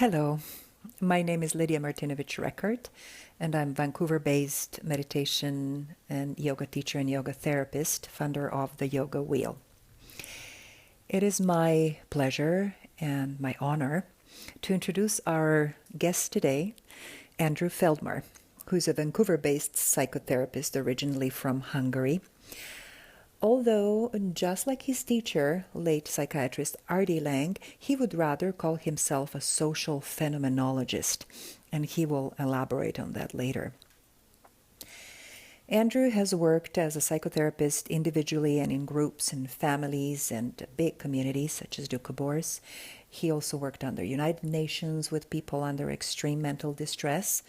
Hello, my name is Lydia Martinovich Reckert, and I'm Vancouver-based meditation and yoga teacher and yoga therapist, founder of the Yoga Wheel. It is my pleasure and my honor to introduce our guest today, Andrew Feldmar, who's a Vancouver-based psychotherapist originally from Hungary. Although, just like his teacher, late psychiatrist R.D. Laing, he would rather call himself a social phenomenologist, and he will elaborate on that later. Andrew has worked as a psychotherapist individually and in groups and families and big communities such as Doukhobors. He also worked under United Nations with people under extreme mental distress.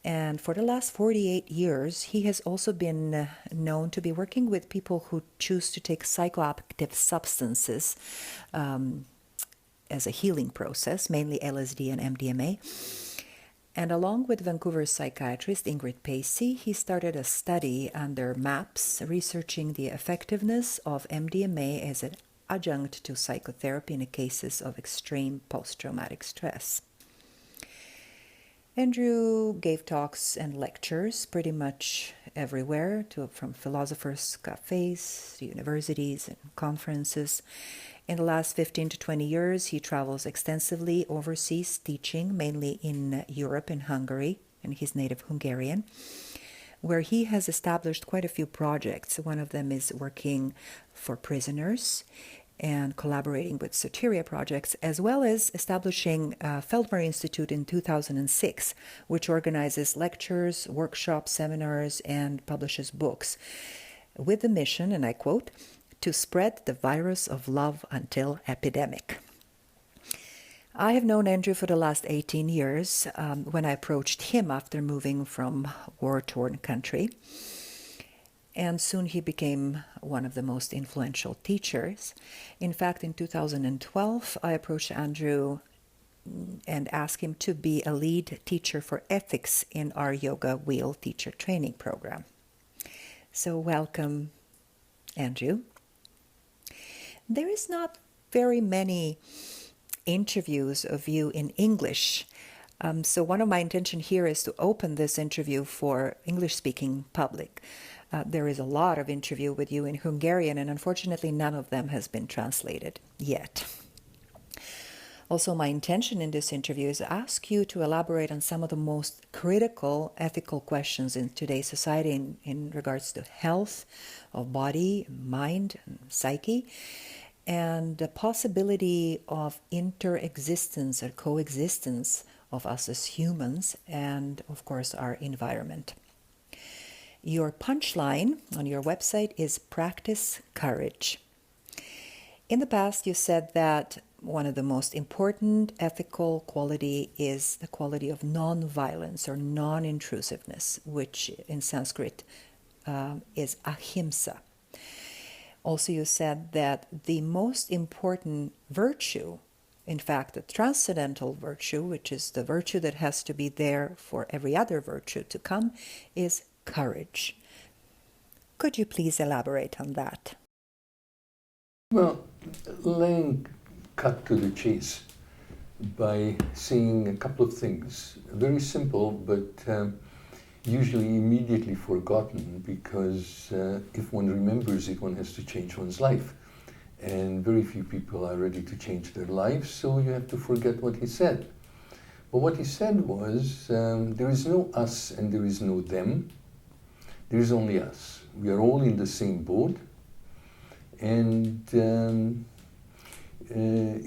And for the last 48 years, he has also been known to be working with people who choose to take psychoactive substances as a healing process, mainly LSD and MDMA. And along with Vancouver psychiatrist Ingrid Pacey, he started a study under MAPS, researching the effectiveness of MDMA as an adjunct to psychotherapy in the cases of extreme post-traumatic stress. Andrew gave talks and lectures pretty much everywhere, from philosophers' cafes to universities and conferences. In the last 15 to 20 years, he travels extensively overseas teaching, mainly in Europe and Hungary, and he's native Hungarian, where he has established quite a few projects. One of them is working for prisoners and collaborating with Soteria projects, as well as establishing Feldmar Institute in 2006, which organizes lectures, workshops, seminars, and publishes books with the mission, and I quote, to spread the virus of love until epidemic. I have known Andrew for the last 18 years when I approached him after moving from war-torn country. And soon he became one of the most influential teachers. In fact, in 2012, I approached Andrew and asked him to be a lead teacher for ethics in our Yoga Wheel teacher training program. So welcome, Andrew. There is not very many interviews of you in English. So one of my intention here is to open this interview for English-speaking public. There is a lot of interview with you in Hungarian, and unfortunately none of them has been translated yet. Also, my intention in this interview is to ask you to elaborate on some of the most critical ethical questions in today's society in regards to health of body, mind, and psyche, and the possibility of interexistence or coexistence of us as humans and, of course, our environment. Your punchline on your website is practice courage. In the past, you said that one of the most important ethical quality is the quality of non-violence or non-intrusiveness, which in Sanskrit is ahimsa. Also, you said that the most important virtue, in fact, the transcendental virtue, which is the virtue that has to be there for every other virtue to come, is courage. Could you please elaborate on that? Well, Laing cut to the chase by saying a couple of things. Very simple, but usually immediately forgotten, because if one remembers it, one has to change one's life. And very few people are ready to change their lives, so you have to forget what he said. But what he said was, there is no us and there is no them. There is only us. We are all in the same boat. And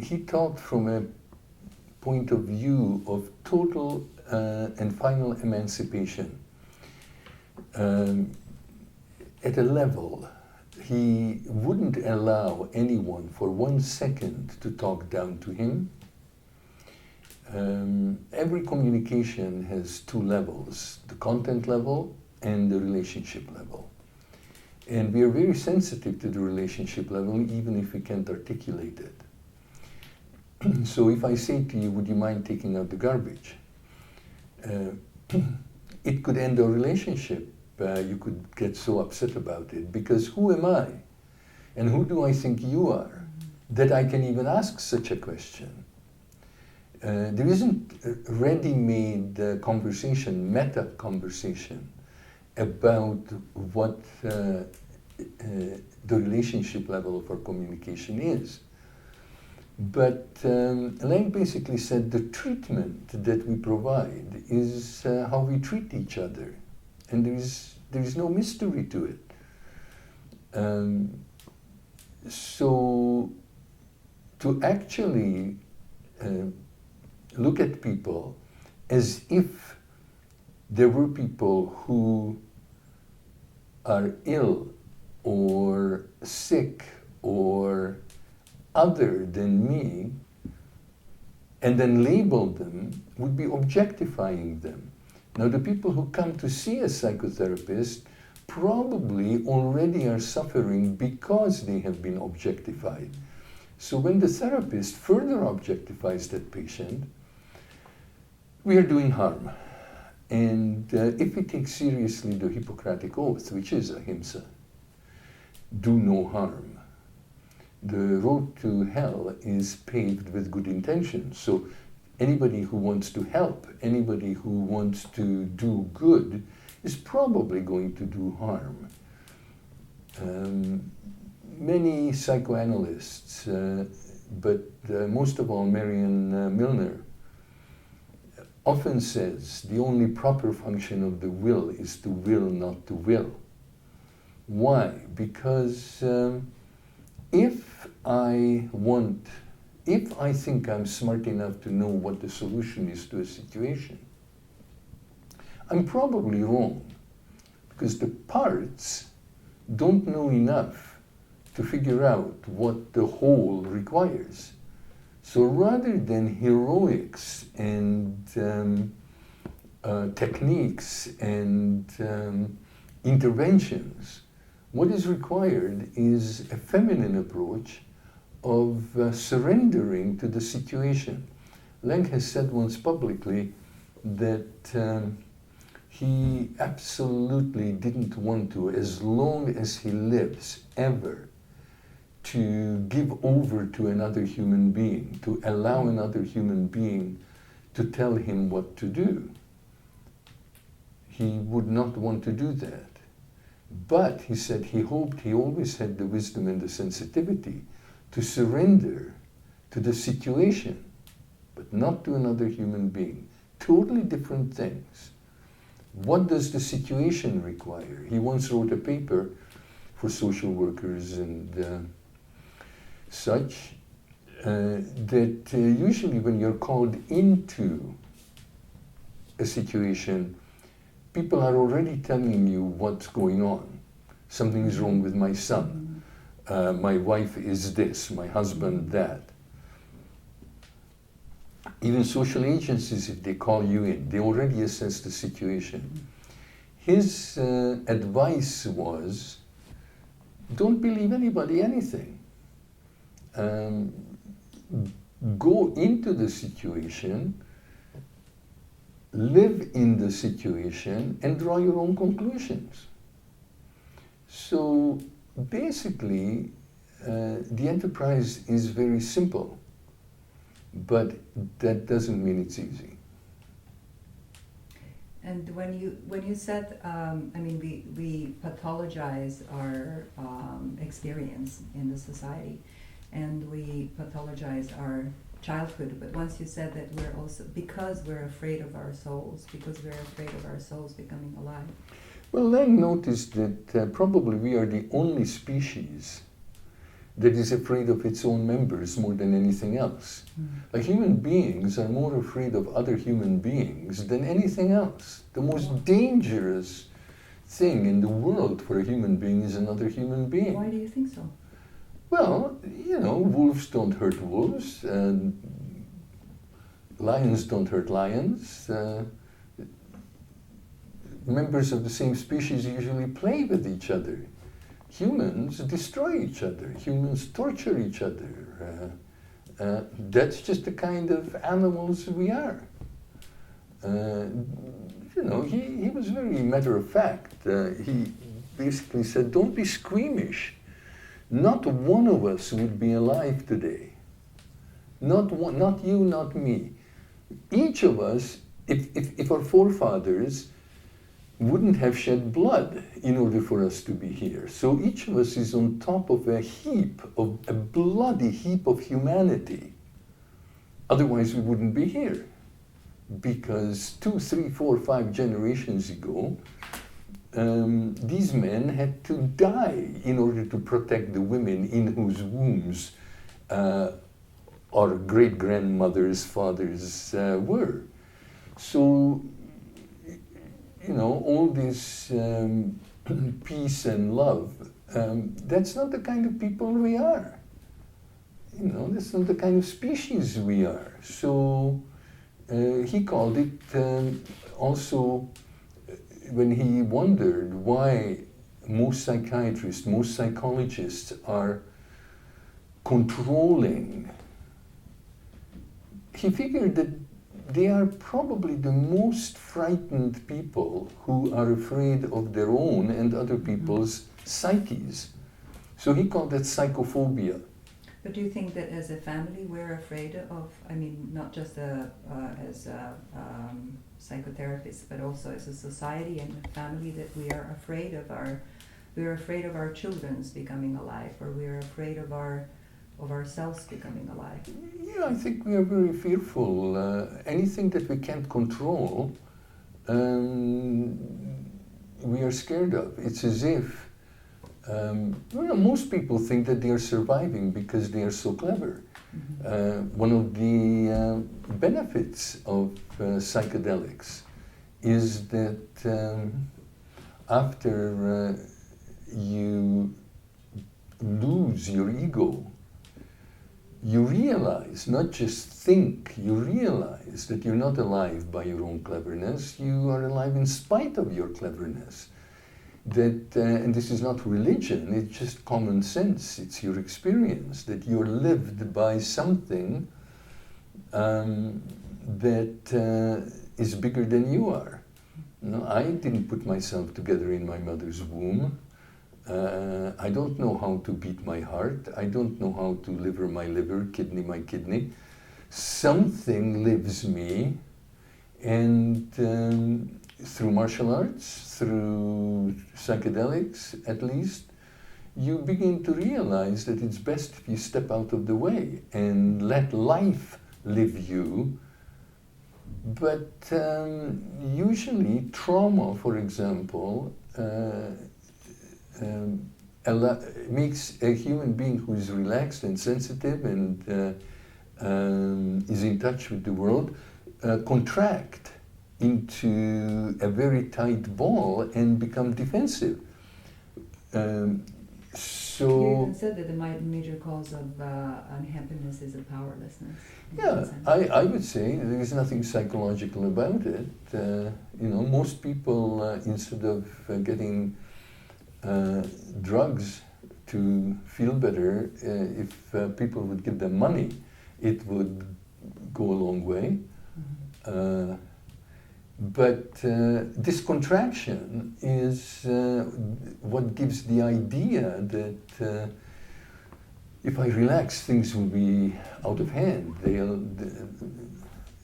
he talked from a point of view of total and final emancipation. At a level, he wouldn't allow anyone for 1 second to talk down to him. Every communication has two levels, the content level and the relationship level. And we are very sensitive to the relationship level, even if we can't articulate it. So if I say to you, would you mind taking out the garbage? It could end our relationship. You could get so upset about it, because who am I? And who do I think you are, that I can even ask such a question? There isn't a ready-made conversation, meta conversation about what the relationship level of our communication is. But Lang basically said the treatment that we provide is how we treat each other, and there is no mystery to it. So to actually look at people as if there were people who are ill or sick or other than me, and then label them, would be objectifying them. Now, the people who come to see a psychotherapist probably already are suffering because they have been objectified. So when the therapist further objectifies that patient, we are doing harm. And if we take seriously the Hippocratic Oath, which is ahimsa, do no harm, the road to hell is paved with good intentions. So anybody who wants to help, anybody who wants to do good, is probably going to do harm. Many psychoanalysts, but most of all Marion Milner, often says the only proper function of the will is to will, not to will. Why? Because if I think I'm smart enough to know what the solution is to a situation, I'm probably wrong, because the parts don't know enough to figure out what the whole requires. So rather than heroics and techniques and interventions, what is required is a feminine approach of surrendering to the situation. Lang has said once publicly that he absolutely didn't want to, as long as he lives, ever, to give over to another human being, to allow another human being to tell him what to do. He would not want to do that. But he said he hoped he always had the wisdom and the sensitivity to surrender to the situation, but not to another human being. Totally different things. What does the situation require? He once wrote a paper for social workers and such, that usually when you're called into a situation, people are already telling you what's going on. Something is wrong with my son. My wife is this, my husband that. Even social agencies, if they call you in, they already assess the situation. His advice was, don't believe anybody anything. Go into the situation, live in the situation, and draw your own conclusions. So basically, the enterprise is very simple, but that doesn't mean it's easy. And when you said, we pathologize our experience in the society, and we pathologize our childhood, but once you said that we're also, because we're afraid of our souls, becoming alive. Well, Lang noticed that probably we are the only species that is afraid of its own members more than anything else. Like, human beings are more afraid of other human beings than anything else. The most dangerous thing in the world for a human being is another human being. Why do you think so? Well, wolves don't hurt wolves, lions don't hurt lions. Members of the same species usually play with each other. Humans destroy each other. Humans torture each other. That's just the kind of animals we are. He was very matter of fact. He basically said, don't be squeamish. Not one of us would be alive today. Not you, not me. Each of us, if our forefathers wouldn't have shed blood in order for us to be here. So each of us is on top of a heap, of a bloody heap of humanity. Otherwise we wouldn't be here. Because 2, 3, 4, 5 generations ago, these men had to die in order to protect the women in whose wombs our great-grandmothers, fathers were. So, you know, all this peace and love, that's not the kind of people we are. You know, that's not the kind of species we are. So he called it also, when he wondered why most psychiatrists, most psychologists are controlling, he figured that they are probably the most frightened people who are afraid of their own and other people's psyches. So he called that psychophobia. But do you think that as a family we're afraid of, I mean, not just as psychotherapists, but also as a society and a family, that we are afraid of our children's becoming alive, or we're afraid of ourselves becoming alive? Yeah, I think we are very fearful. Anything that we can't control, we are scared of. It's as if most people think that they are surviving because they are so clever. One of the benefits of psychedelics is that after you lose your ego, you realize, not just think, you realize that you're not alive by your own cleverness, you are alive in spite of your cleverness. That, and this is not religion, it's just common sense, it's your experience, that you're lived by something that is bigger than you are. No, I didn't put myself together in my mother's womb. I don't know how to beat my heart. I don't know how to liver my liver, kidney my kidney. Something lives me, and through martial arts, through psychedelics at least, you begin to realize that it's best if you step out of the way and let life live you. But usually trauma, for example, makes a human being who is relaxed and sensitive and is in touch with the world contract into a very tight ball and become defensive. You even said that the major cause of unhappiness is a powerlessness. Yeah, I would say there is nothing psychological about it. Most people, instead of getting drugs to feel better, if people would give them money, it would go a long way. But this contraction is what gives the idea that if I relax, things will be out of hand.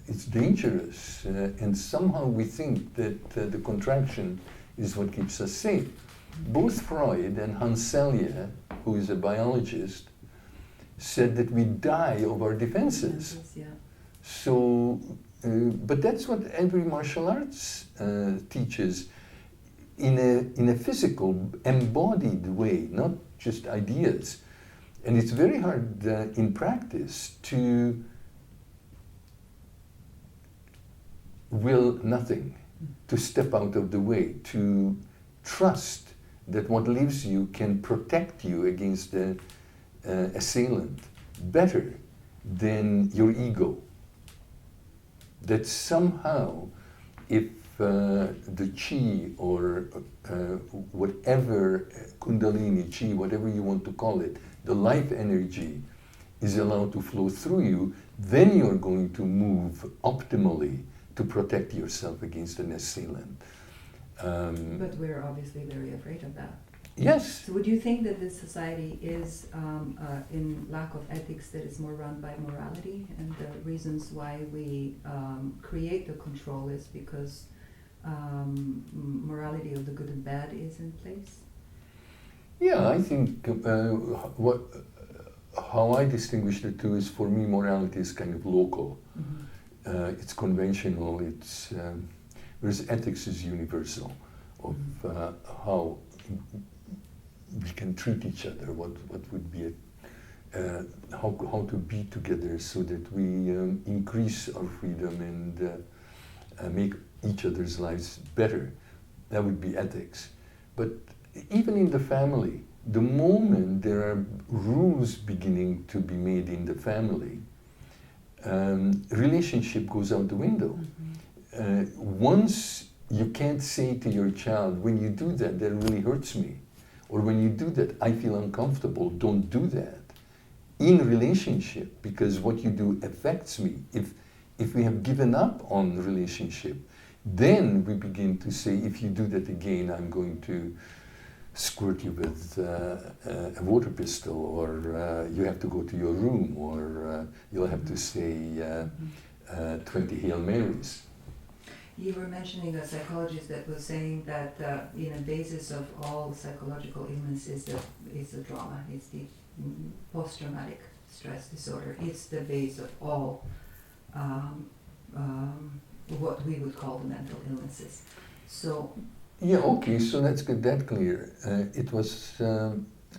It's dangerous, and somehow we think that the contraction is what keeps us safe. Both Freud and Hans Selye, who is a biologist, said that we die of our defenses. Yeah. So, but that's what every martial arts teaches in a physical, embodied way, not just ideas. And it's very hard in practice to will nothing, to step out of the way, to trust that what lives you can protect you against the assailant better than your ego. That somehow, if the chi or whatever kundalini chi, whatever you want to call it, the life energy is allowed to flow through you, then you're going to move optimally to protect yourself against an assailant. But we're obviously very afraid of that. Yes. So would you think that this society is in lack of ethics, that is more run by morality, and the reasons why we create the control is because morality of the good and bad is in place? Yeah, I think how I distinguish the two is, for me, morality is kind of local. Mm-hmm. It's conventional. Whereas ethics is universal, of how we can treat each other. What would be how to be together so that we increase our freedom and make each other's lives better. That would be ethics. But even in the family, the moment there are rules beginning to be made in the family, relationship goes out the window. Once you can't say to your child, when you do that, that really hurts me. Or when you do that, I feel uncomfortable, don't do that. In relationship, because what you do affects me. If we have given up on relationship, then we begin to say, if you do that again, I'm going to squirt you with a water pistol, or you have to go to your room, or you'll have to say 20 Hail Marys. You were mentioning a psychologist that was saying that in a basis of all psychological illness is the drama, it's the post-traumatic stress disorder. It's the base of all what we would call the mental illnesses. So. Yeah, okay, so let's get that clear. It was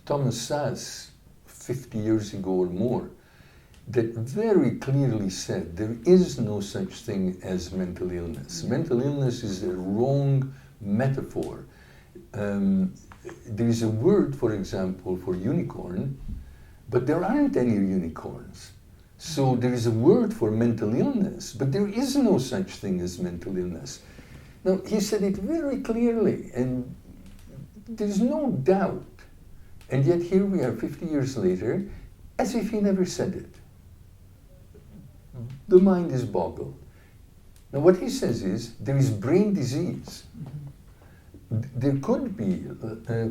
Thomas Szasz 50 years ago or more that very clearly said there is no such thing as mental illness. Mental illness is a wrong metaphor. There is a word, for example, for unicorn, but there aren't any unicorns. So there is a word for mental illness, but there is no such thing as mental illness. Now, he said it very clearly, and there's no doubt. And yet here we are 50 years later, as if he never said it. The mind is boggled. Now, what he says is, there is brain disease. There could be,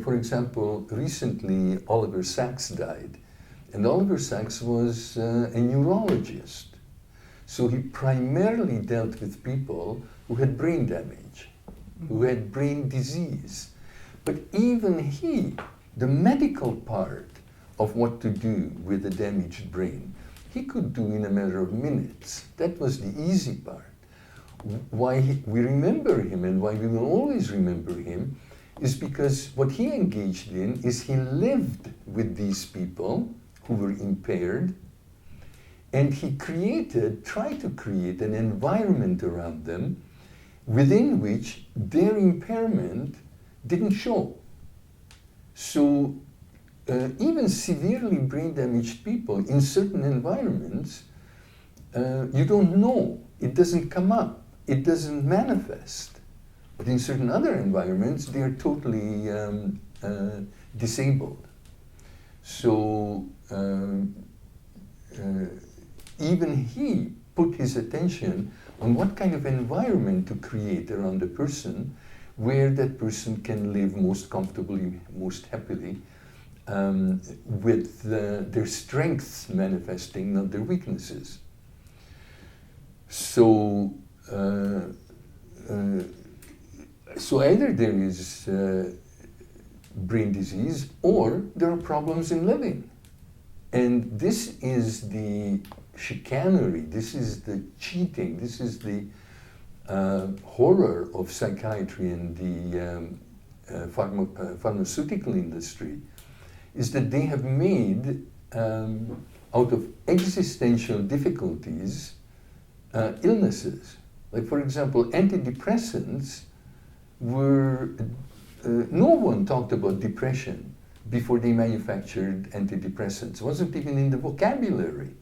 for example, recently Oliver Sacks died. And Oliver Sacks was a neurologist. So he primarily dealt with people who had brain damage, who had brain disease. But even he, the medical part of what to do with a damaged brain, he could do in a matter of minutes. That was the easy part. Why we remember him, and why we will always remember him, is because what he engaged in is he lived with these people who were impaired, and he tried to create an environment around them within which their impairment didn't show. So even severely brain damaged people in certain environments, you don't know, it doesn't come up, it doesn't manifest. But in certain other environments, they are totally disabled. So even he put his attention on what kind of environment to create around a person where that person can live most comfortably, most happily, with their strengths manifesting, not their weaknesses. So, so either there is brain disease or there are problems in living. And this is the chicanery, this is the cheating, this is the horror of psychiatry and the pharmaceutical industry, is that they have made out of existential difficulties illnesses. Like, for example, antidepressants were, no one talked about depression before they manufactured antidepressants. It wasn't even in the vocabulary.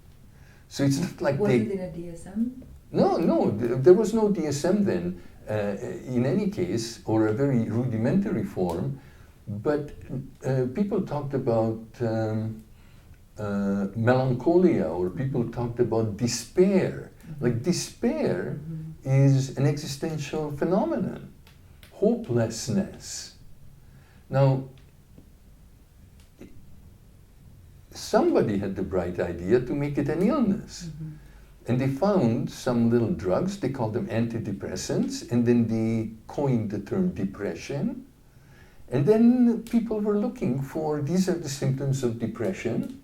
So it's not like was it in a DSM? No, there was no DSM then, in any case, or a very rudimentary form, but people talked about melancholia, or people talked about despair. Like, despair is an existential phenomenon, hopelessness. Now, somebody had the bright idea to make it an illness. And they found some little drugs, they called them antidepressants, and then they coined the term depression. And then people were looking for, these are the symptoms of depression,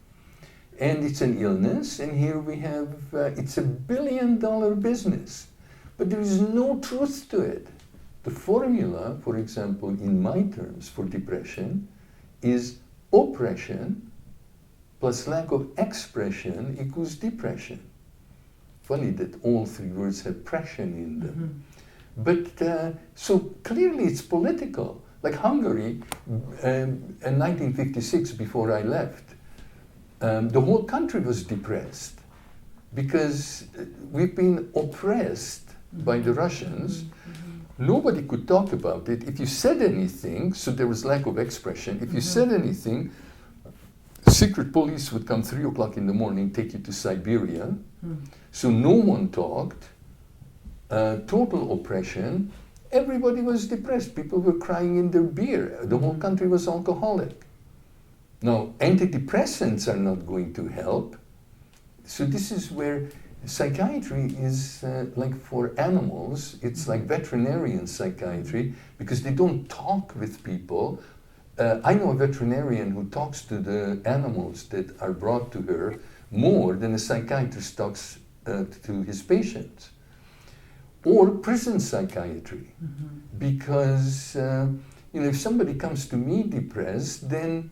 and it's an illness, and here we have, it's $1 billion business. But there is no truth to it. The formula, for example, in my terms for depression, is oppression plus lack of expression equals depression. Funny that all three words have pression in them. But so clearly it's political. Like Hungary, in 1956, before I left, the whole country was depressed because we've been oppressed by the Russians. Nobody could talk about it. If you said anything, so there was lack of expression, if you said anything, secret police would come 3 o'clock in the morning, take you to Siberia. So no one talked. Total oppression. Everybody was depressed. People were crying in their beer. The whole country was alcoholic. Now, antidepressants are not going to help. So this is where psychiatry is like for animals, it's like veterinarian psychiatry because they don't talk with people. I know a veterinarian who talks to the animals that are brought to her more than a psychiatrist talks to his patients. Or prison psychiatry, because if somebody comes to me depressed, then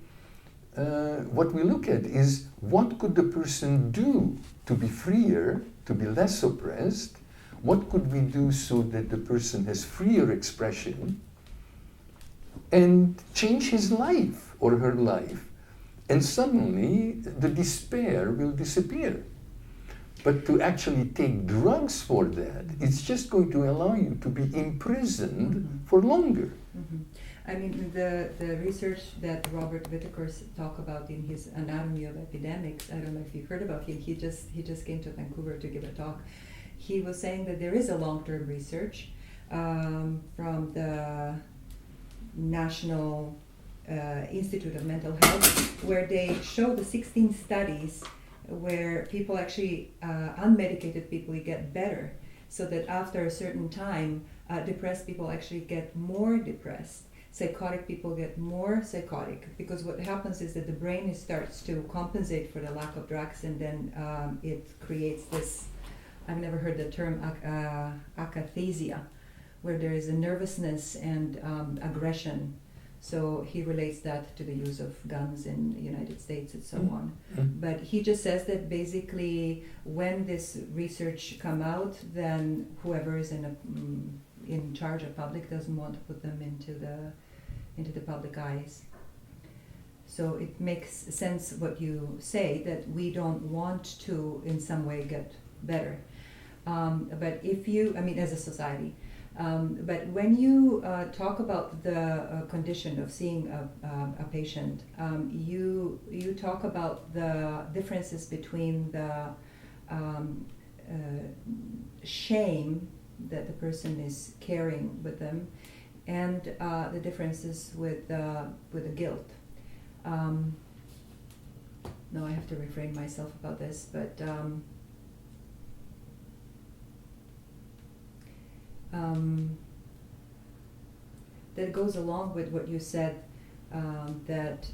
what we look at is what could the person do to be freer, to be less oppressed? What could we do so that the person has freer expression and change his life or her life? And suddenly the despair will disappear. But to actually take drugs for that, it's just going to allow you to be imprisoned for longer. I mean, the research that Robert Whitaker talked about in his Anatomy of Epidemics, I don't know if you heard about him, he just came to Vancouver to give a talk. He was saying that there is a long-term research from the National Institute of Mental Health, where they show the 16 studies where people actually, unmedicated people get better, so that after a certain time, depressed people actually get more depressed. Psychotic people get more psychotic, because what happens is that the brain starts to compensate for the lack of drugs, and then it creates this, I've never heard the term akathisia, where there is a nervousness and aggression. So he relates that to the use of guns in the United States and so on. But he just says that basically when this research come out, then whoever is in charge of public doesn't want to put them into the public eyes. So it makes sense what you say, that we don't want to in some way get better. But if you, I mean, as a society, but when you talk about the condition of seeing a patient, you talk about the differences between the shame that the person is carrying with them, and the differences with the guilt. No, I have to refrain myself about this, but. That goes along with what you said, that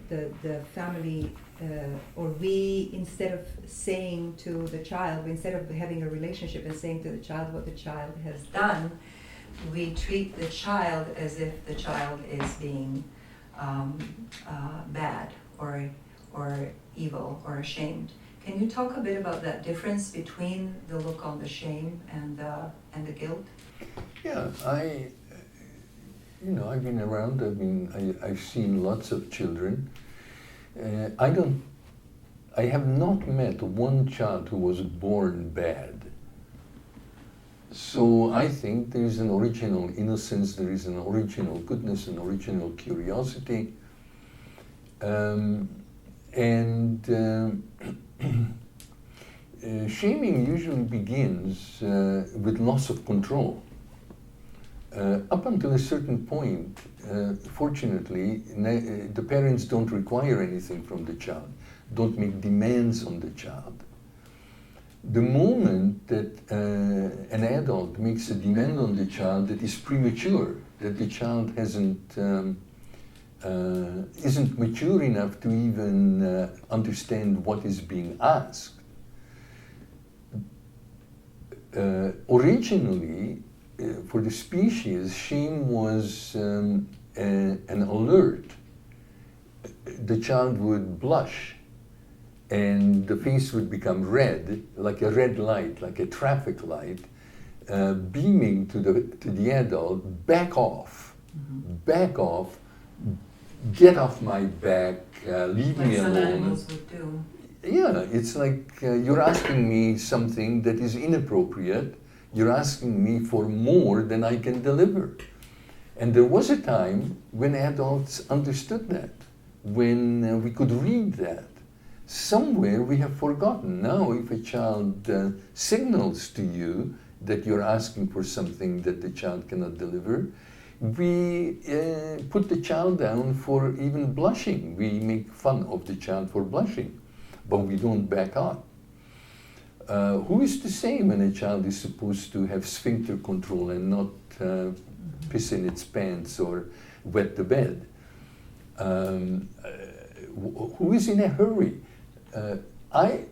the family, or we, instead of saying to the child, instead of having a relationship and saying to the child what the child has done, we treat the child as if the child is being bad or evil or ashamed. Can you talk a bit about that difference between the look on the shame and the guilt? Yeah, I've been around. I've seen lots of children. I have not met one child who was born bad. So I think there is an original innocence, there is an original goodness, an original curiosity, shaming usually begins with loss of control. Up until a certain point, fortunately, the parents don't require anything from the child, don't make demands on the child. The moment that an adult makes a demand on the child that is premature, that the child isn't mature enough to even understand what is being asked. Originally, for the species, shame was an alert. The child would blush and the face would become red, like a red light, like a traffic light, beaming to the adult, back off, back off, get off my back, leave me alone. Like some animals would do. Yeah, it's like you're asking me something that is inappropriate. You're asking me for more than I can deliver. And there was a time when adults understood that, when we could read that. Somewhere we have forgotten. Now, if a child signals to you that you're asking for something that the child cannot deliver, we put the child down for even blushing. We make fun of the child for blushing, but we don't back up. Who is to say when a child is supposed to have sphincter control and not piss in its pants or wet the bed? Who is in a hurry? I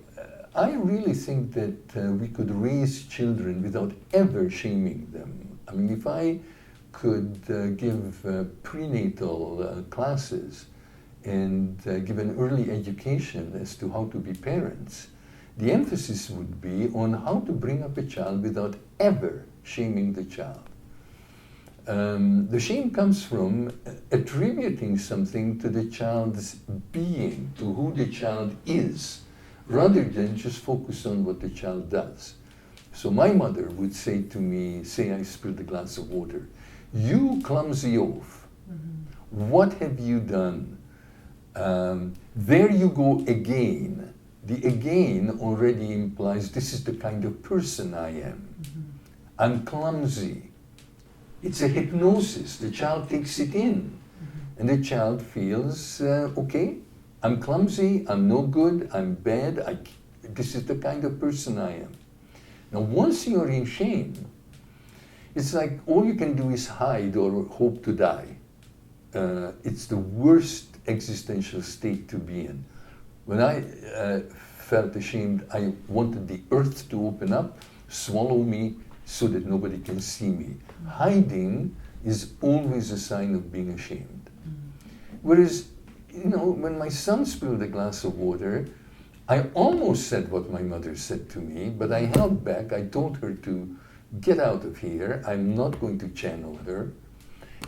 really think that we could raise children without ever shaming them. I mean, if I could give prenatal classes and give an early education as to how to be parents, the emphasis would be on how to bring up a child without ever shaming the child. The shame comes from attributing something to the child's being, to who the child is, rather than just focus on what the child does. So my mother would say to me, say I spilled a glass of water, "You clumsy oaf, what have you done? There you go again." The again already implies this is the kind of person I am. I'm clumsy. It's a hypnosis. The child takes it in. And the child feels, okay, I'm clumsy, I'm no good, I'm bad, this is the kind of person I am. Now, once you're in shame, it's like all you can do is hide or hope to die. It's the worst existential state to be in. When I felt ashamed, I wanted the earth to open up, swallow me, so that nobody can see me. Hiding is always a sign of being ashamed. Whereas, you know, when my son spilled a glass of water, I almost said what my mother said to me, but I held back. I told her to get out of here. I'm not going to channel her.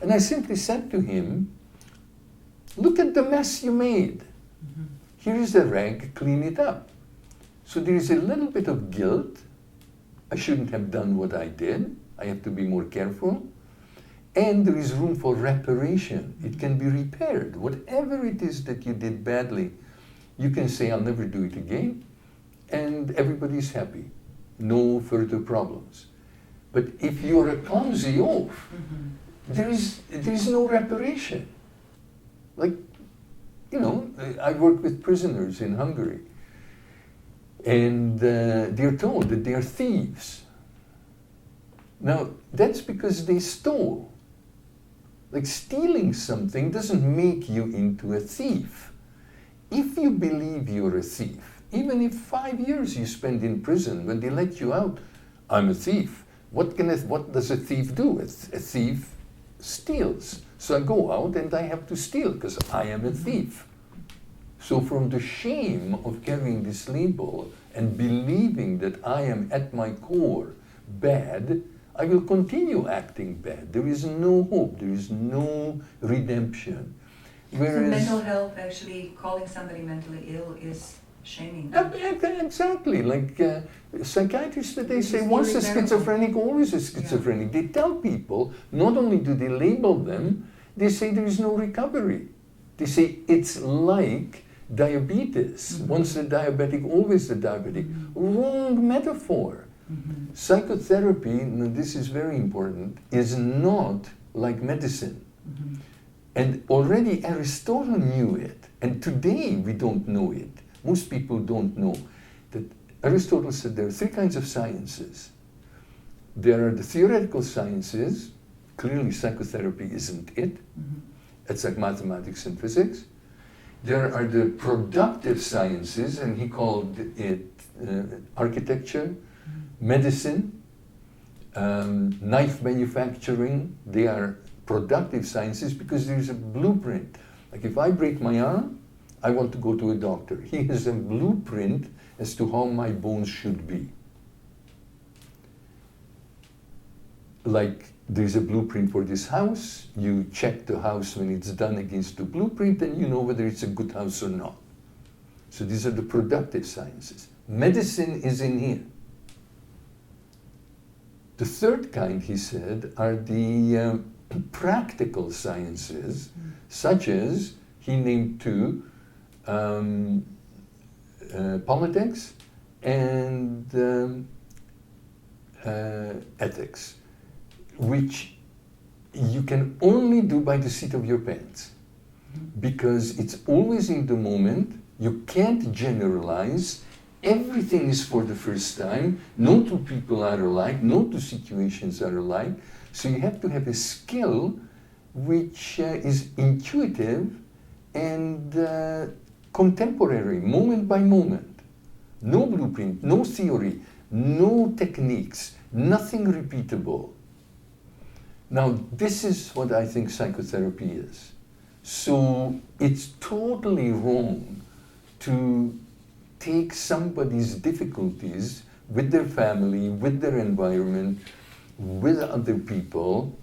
And I simply said to him, look at the mess you made. Here is a rag, clean it up. So there is a little bit of guilt. I shouldn't have done what I did. I have to be more careful. And there is room for reparation. It can be repaired. Whatever it is that you did badly, you can say, I'll never do it again, and everybody's happy. No further problems. But if you're a clumsy oaf, there is no reparation. Like, you know, I work with prisoners in Hungary, and they're told that they're thieves. Now, that's because they stole. Like, stealing something doesn't make you into a thief. If you believe you're a thief, even if 5 years you spend in prison, when they let you out, I'm a thief. What does a thief do? A thief steals. So I go out and I have to steal because I am a thief. So from the shame of carrying this label and believing that I am at my core bad, I will continue acting bad. There is no hope. There is no redemption. Whereas, so mental health, actually calling somebody mentally ill is shaming them. Exactly. Like psychiatrists today say, once a schizophrenic, always a schizophrenic. Yeah. They tell people, not only do they label them, they say there is no recovery. They say it's like diabetes. Once a diabetic, always a diabetic. Wrong metaphor. Psychotherapy, now this is very important, is not like medicine. And already Aristotle knew it, and today we don't know it. Most people don't know that Aristotle said there are three kinds of sciences. There are the theoretical sciences. Clearly psychotherapy isn't it. It's like mathematics and physics. There are the productive sciences, and he called it architecture, medicine, knife manufacturing. They are productive sciences because there is a blueprint. Like if I break my arm, I want to go to a doctor. He has a blueprint as to how my bones should be. Like there's a blueprint for this house, you check the house when it's done against the blueprint and you know whether it's a good house or not. So these are the productive sciences. Medicine is in here. The third kind, he said, are the practical sciences, such as, he named two, politics and ethics, which you can only do by the seat of your pants, because it's always in the moment. You can't generalize. Everything is for the first time. No two people are alike. No two situations are alike. So you have to have a skill which is intuitive and contemporary, moment by moment. No blueprint, no theory, no techniques, nothing repeatable. Now, this is what I think psychotherapy is. So it's totally wrong to take somebody's difficulties with their family, with their environment, with other people,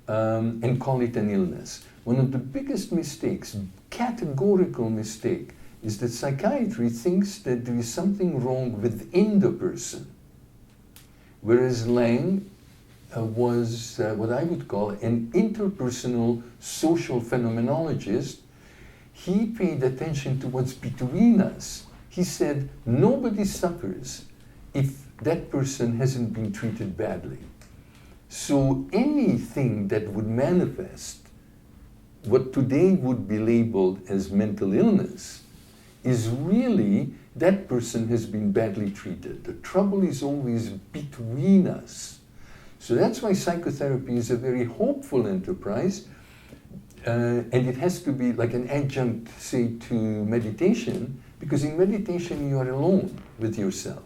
and call it an illness. One of the biggest mistakes, categorical mistake, is that psychiatry thinks that there is something wrong within the person. Whereas Laing was what I would call an interpersonal social phenomenologist. He paid attention to what's between us. He said, nobody suffers if that person hasn't been treated badly. So anything that would manifest what today would be labeled as mental illness is really that person has been badly treated. The trouble is always between us. So that's why psychotherapy is a very hopeful enterprise, and it has to be like an adjunct, say, to meditation, because in meditation you are alone with yourself.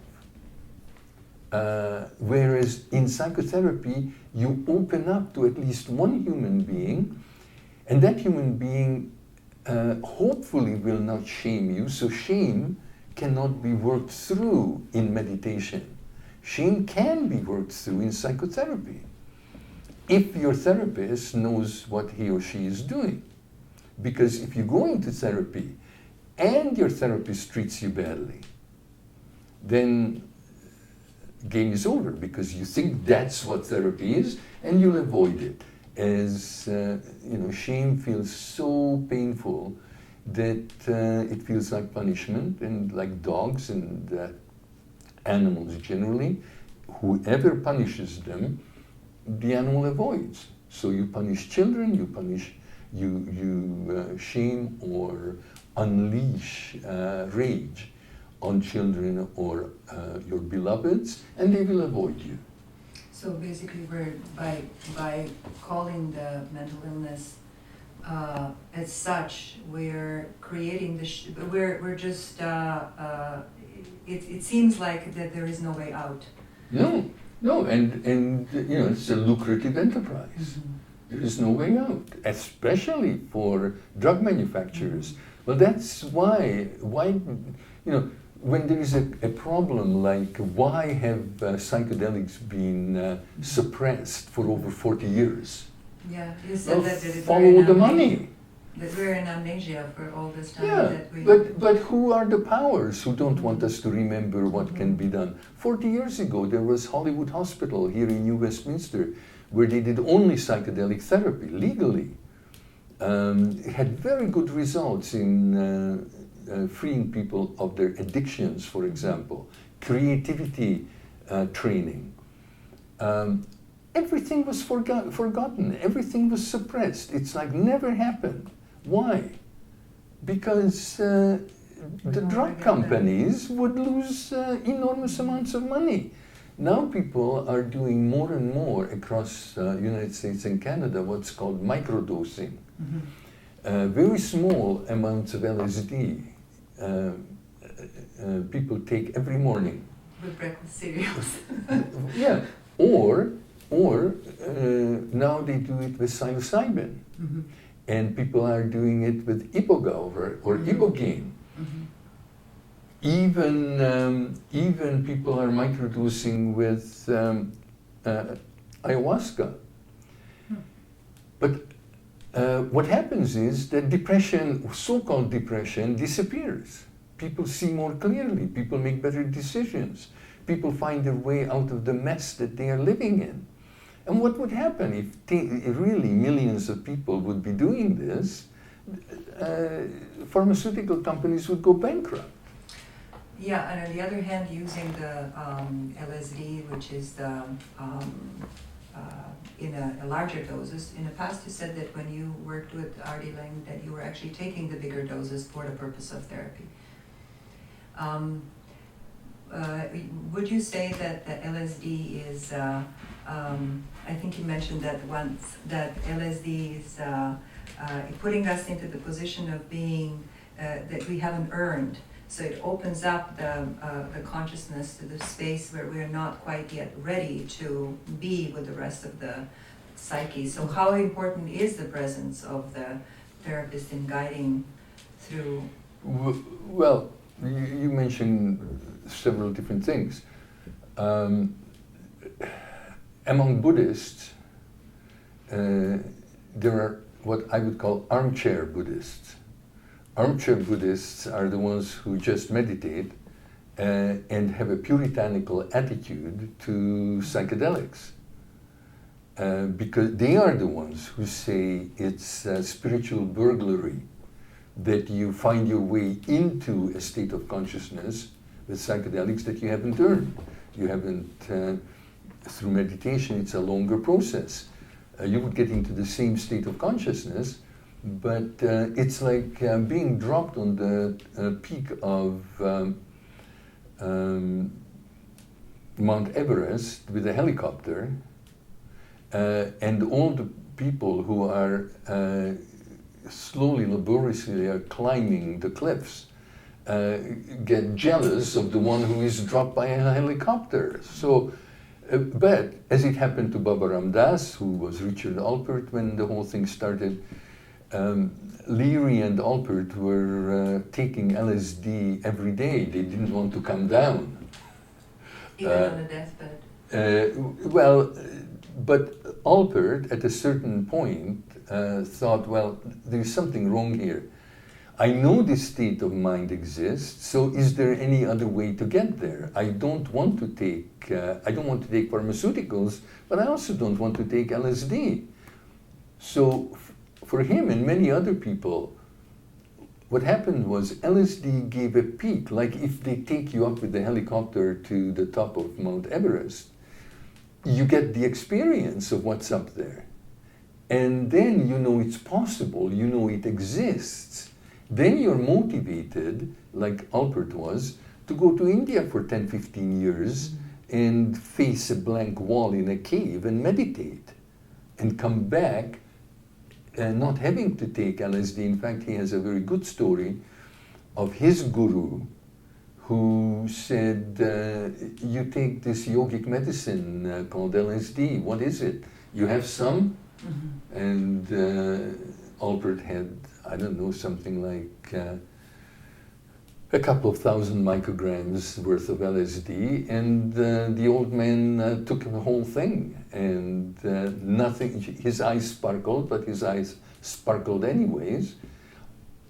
Whereas in psychotherapy, you open up to at least one human being, and that human being hopefully will not shame you, so shame cannot be worked through in meditation. Shame can be worked through in psychotherapy, if your therapist knows what he or she is doing. Because if you go into therapy and your therapist treats you badly, then game is over, because you think that's what therapy is and you'll avoid it. As shame feels so painful that it feels like punishment, and like dogs and animals generally, whoever punishes them, the animal avoids. So you punish children, you shame or unleash rage on children or your beloveds, and they will avoid you. So basically, we're by calling the mental illness as such, we're creating we're just it seems like that there is no way out. No, and it's a lucrative enterprise. There is no way out, especially for drug manufacturers. Well, that's why when there is a problem like why have psychedelics been suppressed for over 40 years? Yeah, you said that follow the money. That we're in amnesia for all this time. Yeah, but who are the powers who don't want us to remember what can be done? 40 years ago, there was Hollywood Hospital here in New Westminster, where they did only psychedelic therapy, legally. It had very good results in freeing people of their addictions, for example. Creativity training. Everything was forgotten. Everything was suppressed. It's like never happened. Why? Because the drug companies would lose enormous amounts of money. Now people are doing more and more across United States and Canada what's called microdosing. Very small amounts of LSD people take every morning. With breakfast cereals. Yeah, or now they do it with psilocybin. And people are doing it with Iboga or Ibogaine. Even people are microdosing with ayahuasca. But what happens is that depression, so-called depression, disappears. People see more clearly. People make better decisions. People find their way out of the mess that they are living in. And what would happen if really millions of people would be doing this? Pharmaceutical companies would go bankrupt. Yeah, and on the other hand, using the LSD, which is the in a larger doses. In the past, you said that when you worked with Artie Lang, that you were actually taking the bigger doses for the purpose of therapy. Would you say that the LSD is? I think you mentioned that once that LSD is putting us into the position of being that we haven't earned. So it opens up the consciousness to the space where we're not quite yet ready to be with the rest of the psyche. So how important is the presence of the therapist in guiding through? Well, you mentioned several different things. Among Buddhists, there are what I would call armchair Buddhists. Armchair Buddhists are the ones who just meditate and have a puritanical attitude to psychedelics. Because they are the ones who say it's spiritual burglary, that you find your way into a state of consciousness with psychedelics that you haven't earned. You haven't, through meditation, it's a longer process. You would get into the same state of consciousness, but it's like being dropped on the peak of Mount Everest with a helicopter, and all the people who are slowly, laboriously are climbing the cliffs get jealous of the one who is dropped by a helicopter. So, but as it happened to Baba Ram Das, who was Richard Alpert when the whole thing started, Leary and Alpert were taking LSD every day. They didn't want to come down. Even on the deathbed? Well, but Alpert, at a certain point, thought, well, there's something wrong here. I know this state of mind exists, so is there any other way to get there? I don't want to take pharmaceuticals, but I also don't want to take LSD. So for him and many other people, what happened was LSD gave a peak, like if they take you up with the helicopter to the top of Mount Everest, you get the experience of what's up there. And then you know it's possible, you know it exists. Then you're motivated, like Alpert was, to go to India for 10, 15 years and face a blank wall in a cave and meditate and come back not having to take LSD. In fact, he has a very good story of his guru who said, you take this yogic medicine called LSD, what is it? You have some? And Alpert had, I don't know, something like a couple of thousand micrograms worth of LSD, and the old man took the whole thing, and nothing, his eyes sparkled, but his eyes sparkled anyways.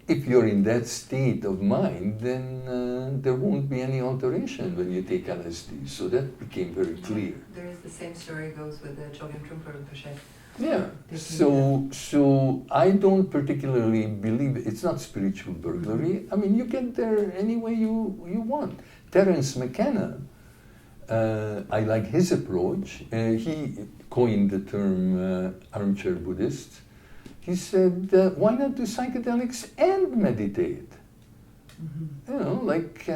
If you're in that state of mind, then there won't be any alteration when you take LSD. So that became very clear. There is the same story goes with the Chogyam Trungpa Rinpoche. Yeah, so I don't particularly believe it's not spiritual burglary. I mean, you get there any way you want. Terence McKenna I like his approach. He coined the term armchair Buddhist. He said, why not do psychedelics and meditate? Mm-hmm. You know, like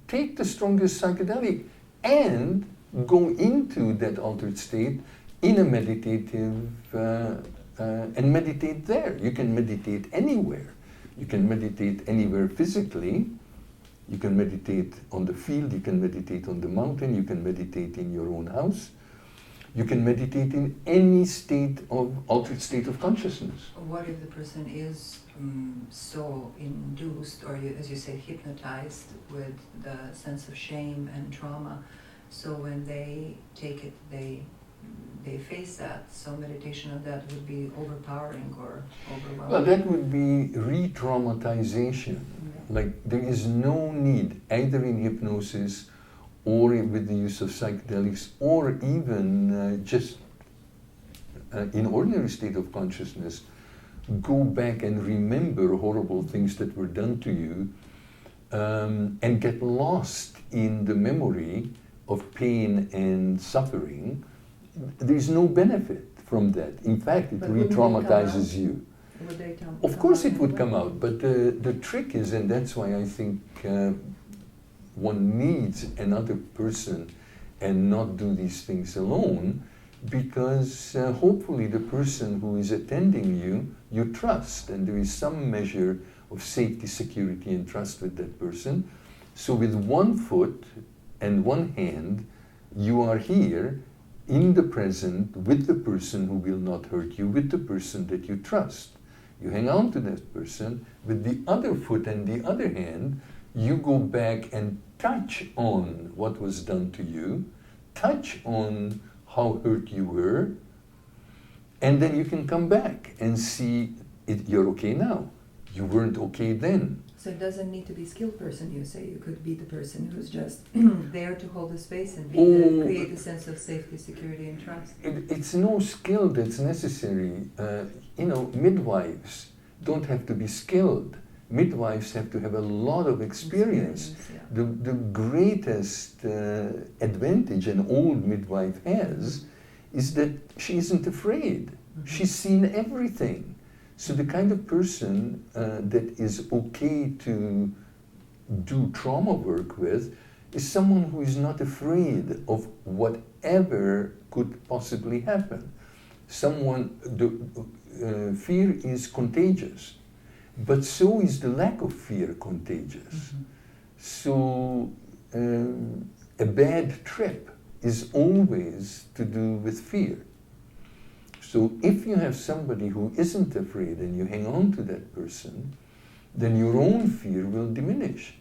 take the strongest psychedelic and go into that altered state in a meditative, and meditate there. You can meditate anywhere. You can meditate anywhere physically. You can meditate on the field, you can meditate on the mountain, you can meditate in your own house. You can meditate in any state of, altered state of consciousness. What if the person is so induced, or as you say, hypnotized with the sense of shame and trauma, so when they take it, they face that, so meditation on that would be overpowering or overwhelming? Well, that would be re-traumatization. Like, there is no need, either in hypnosis or with the use of psychedelics, or even just in ordinary state of consciousness, go back and remember horrible things that were done to you, and get lost in the memory of pain and suffering. There's no benefit from that. In fact, it re-traumatizes you. Would they Of course it would come out, but the trick is, and that's why I think one needs another person and not do these things alone, because hopefully the person who is attending you, you trust, and there is some measure of safety, security, and trust with that person. So with one foot and one hand, you are here in the present with the person who will not hurt you, with the person that you trust. You hang on to that person. With the other foot and the other hand, you go back and touch on what was done to you, touch on how hurt you were, and then you can come back and see you're okay now. You weren't okay then. So it doesn't need to be a skilled person, you say. You could be the person who's just there to hold the space and create a sense of safety, security, and trust. It's no skill that's necessary. Midwives don't have to be skilled. Midwives have to have a lot of experience. Yeah. The greatest advantage an old midwife has is that she isn't afraid. Mm-hmm. She's seen everything. So the kind of person that is okay to do trauma work with is someone who is not afraid of whatever could possibly happen. Fear is contagious, but so is the lack of fear contagious. Mm-hmm. So a bad trip is always to do with fear. So if you have somebody who isn't afraid and you hang on to that person, then your own fear will diminish.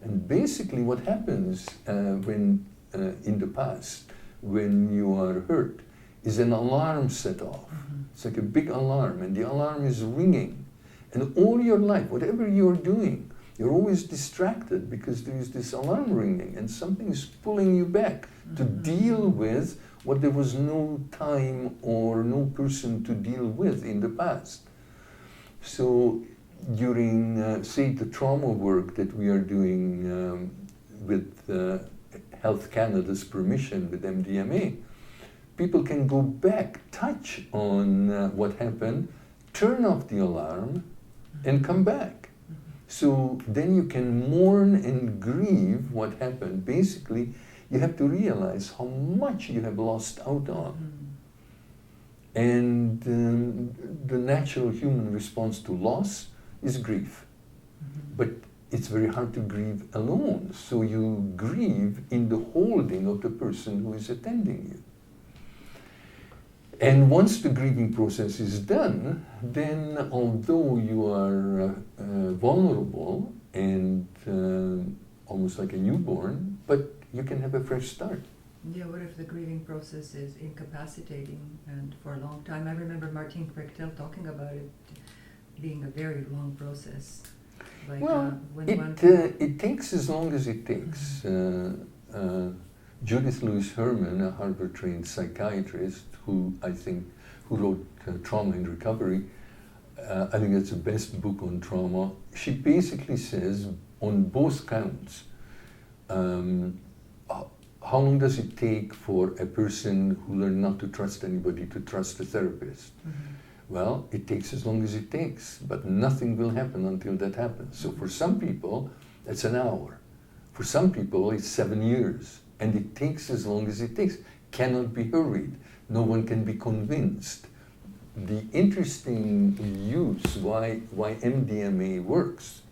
And basically what happens when in the past, when you are hurt, is an alarm set off. Mm-hmm. It's like a big alarm, and the alarm is ringing. And all your life, whatever you're doing, you're always distracted because there is this alarm ringing and something is pulling you back to deal with what there was no time or no person to deal with in the past. So during, say, the trauma work that we are doing with Health Canada's permission with MDMA, people can go back, touch on what happened, turn off the alarm, and come back. So then you can mourn and grieve what happened. Basically, you have to realize how much you have lost out on. And the natural human response to loss is grief. But it's very hard to grieve alone. So you grieve in the holding of the person who is attending you. And once the grieving process is done, then although you are vulnerable and almost like a newborn, but you can have a fresh start. Yeah, what if the grieving process is incapacitating and for a long time? I remember Martin Prechtel talking about it being a very long process. Like, well, it takes as long as it takes. Judith Lewis Herman, a Harvard-trained psychiatrist who wrote Trauma and Recovery, I think that's the best book on trauma. She basically says on both counts, how long does it take for a person who learned not to trust anybody to trust a therapist? Well, it takes as long as it takes, but nothing will happen until that happens. So for some people, it's an hour. For some people, it's 7 years. And it takes as long as it takes. Cannot be hurried. No one can be convinced. The interesting use, why MDMA works,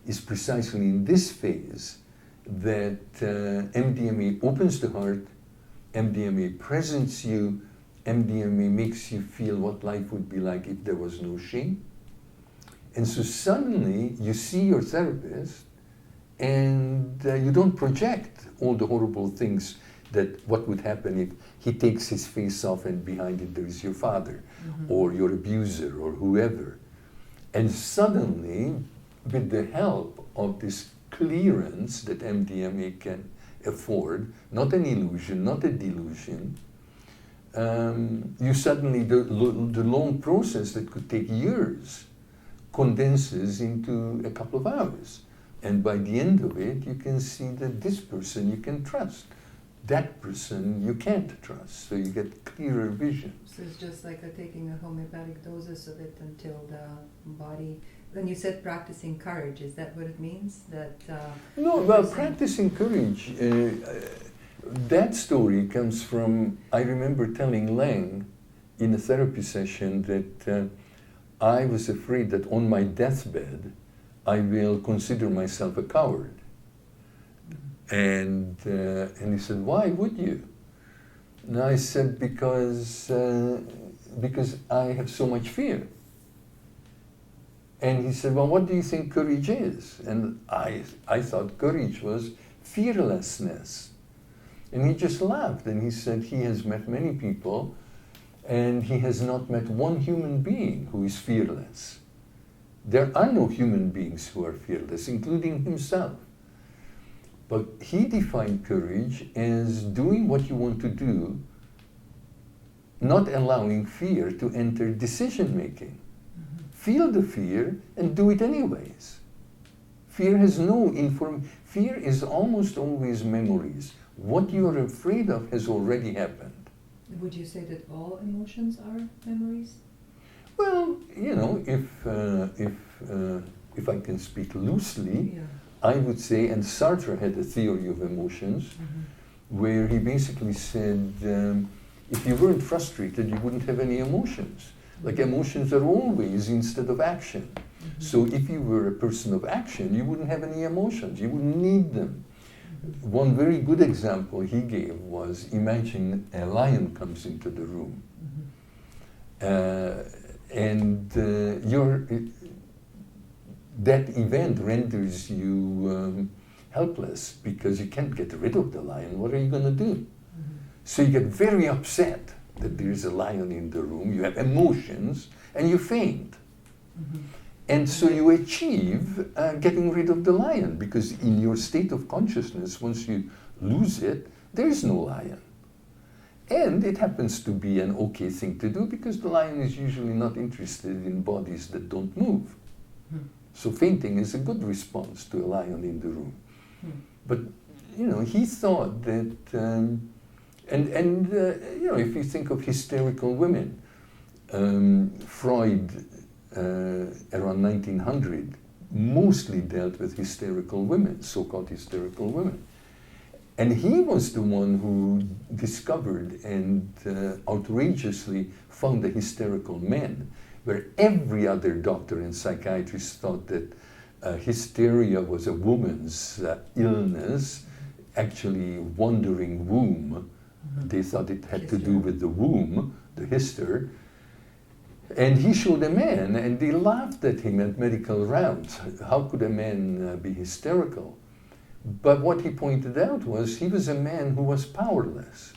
is precisely in this phase that MDMA opens the heart, MDMA presents you, MDMA makes you feel what life would be like if there was no shame. And so suddenly you see your therapist and you don't project all the horrible things that what would happen if he takes his face off and behind it there is your father or your abuser or whoever. And suddenly, with the help of this clearance that MDMA can afford, not an illusion, not a delusion, you suddenly, the long process that could take years condenses into a couple of hours. And by the end of it, you can see that this person you can trust. That person you can't trust. So you get clearer vision. So it's just like taking a homeopathic doses of it until the body... When you said practicing courage, is that what it means? That no, well, practicing courage, that story comes from, I remember telling Lang in a therapy session that I was afraid that on my deathbed, I will consider myself a coward. And he said, why would you? And I said, because I have so much fear. And he said, well, what do you think courage is? And I thought courage was fearlessness. And he just laughed and he said he has met many people and he has not met one human being who is fearless. There are no human beings who are fearless, including himself. But he defined courage as doing what you want to do, not allowing fear to enter decision-making. Feel the fear and do it anyways. Fear has no fear is almost always memories. What you are afraid of has already happened. Would you say that all emotions are memories? Well, you know, if I can speak loosely, I would say, and Sartre had a theory of emotions, where he basically said, if you weren't frustrated, you wouldn't have any emotions. Like emotions are always instead of action. So if you were a person of action, you wouldn't have any emotions, you wouldn't need them. One very good example he gave was, imagine a lion comes into the room. That event renders you helpless because you can't get rid of the lion. What are you going to do? So you get very upset that there is a lion in the room, you have emotions, and you faint. And so you achieve getting rid of the lion, because in your state of consciousness, once you lose it, there is no lion. And it happens to be an okay thing to do, because the lion is usually not interested in bodies that don't move. So fainting is a good response to a lion in the room. But, you know, he thought that... you know, if you think of hysterical women, Freud, around 1900, mostly dealt with hysterical women, so-called hysterical women. And he was the one who discovered and outrageously found the hysterical men, where every other doctor and psychiatrist thought that hysteria was a woman's illness, actually wandering womb. They thought it had to do with the womb, the hyster. And he showed a man, and they laughed at him at medical rounds. How could a man be hysterical? But what he pointed out was he was a man who was powerless.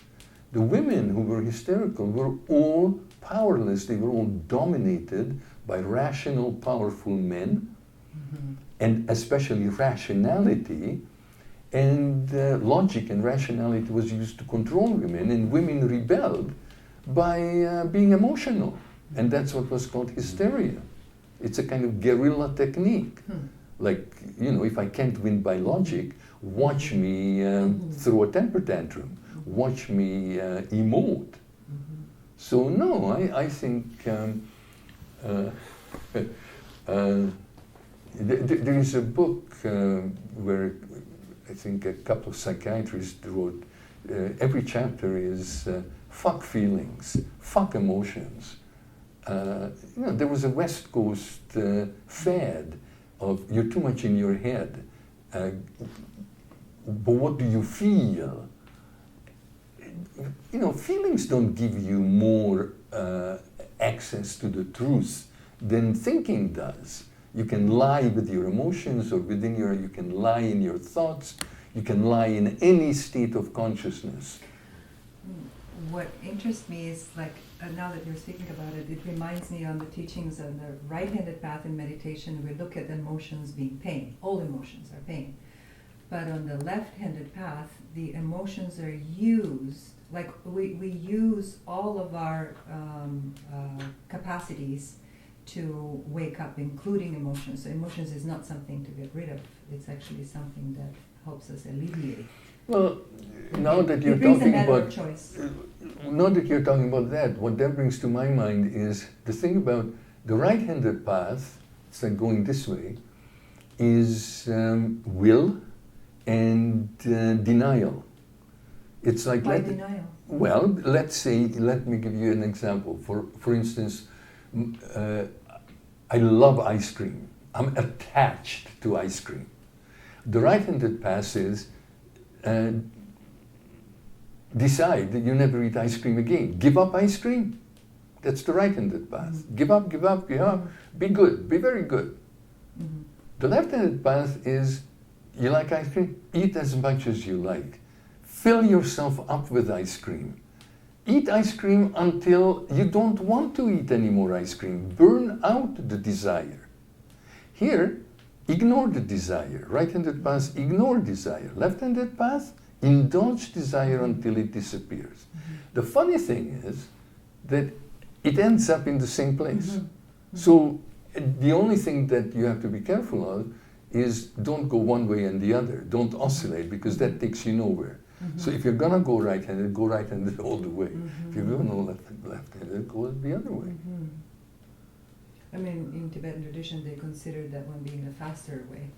The women who were hysterical were all powerless. They were all dominated by rational, powerful men, and especially rationality. And logic and rationality was used to control women, and women rebelled by being emotional. And that's what was called hysteria. It's a kind of guerrilla technique. Like, you know, if I can't win by logic, watch me throw a temper tantrum, watch me emote. So no, I think there is a book where I think a couple of psychiatrists wrote, every chapter is fuck feelings, fuck emotions. You know, there was a West Coast fad of you're too much in your head, but what do you feel? You know, feelings don't give you more access to the truth than thinking does. You can lie with your emotions, or you can lie in your thoughts, you can lie in any state of consciousness. What interests me is, like, now that you're speaking about it, it reminds me on the teachings on the right-handed path in meditation, we look at emotions being pain. All emotions are pain. But on the left-handed path, the emotions are used, like we use all of our capacities to wake up, including emotions. So emotions is not something to get rid of. It's actually something that helps us alleviate. Well, now that you're talking about now that you're talking about that, what that brings to my mind is the thing about the right-handed path. It's like going this way. Is will and denial. It's like why denial? Well, let's say. Let me give you an example. For instance. I love ice cream. I'm attached to ice cream. The right-handed path is decide that you never eat ice cream again. Give up ice cream. That's the right-handed path. Mm-hmm. Give up, give up, give up. Be good, be very good. Mm-hmm. The left-handed path is you like ice cream? Eat as much as you like. Fill yourself up with ice cream. Eat ice cream until you don't want to eat any more ice cream. Burn out the desire. Here, ignore the desire. Right-handed path, ignore desire. Left-handed path, indulge desire until it disappears. Mm-hmm. The funny thing is that it ends up in the same place. Mm-hmm. Mm-hmm. So the only thing that you have to be careful of is don't go one way and the other. Don't oscillate, because that takes you nowhere. Mm-hmm. So if you're gonna go right-handed all the way. Mm-hmm. If you're gonna go left-handed, go the other way. Mm-hmm. I mean, in Tibetan tradition, they consider that one being the faster way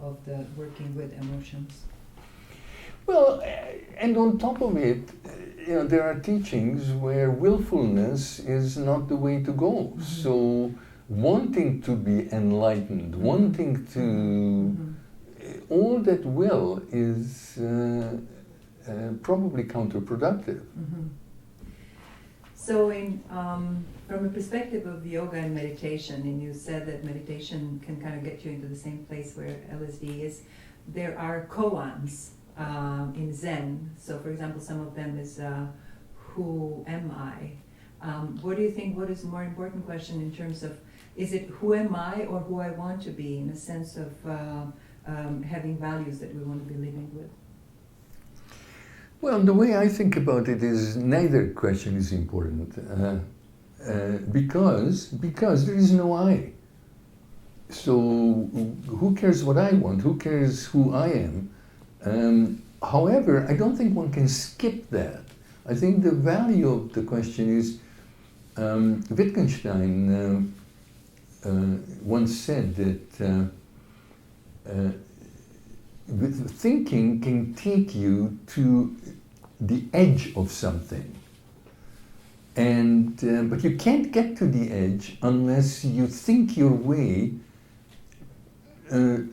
of the working with emotions. Well, and on top of it, you know, there are teachings where willfulness is not the way to go. Mm-hmm. So wanting to be enlightened, wanting to all that will is probably counterproductive. Mm-hmm. So, from a perspective of yoga and meditation, and you said that meditation can kind of get you into the same place where LSD is, there are koans in Zen. So, for example, some of them is who am I? What do you think? What is the more important question in terms of, is it who am I or who I want to be, in a sense of having values that we want to be living with? Well, the way I think about it is neither question is important because there is no I. So who cares what I want? Who cares who I am? However, I don't think one can skip that. I think the value of the question is Wittgenstein once said that thinking can take you to the edge of something, and but you can't get to the edge unless you think your way to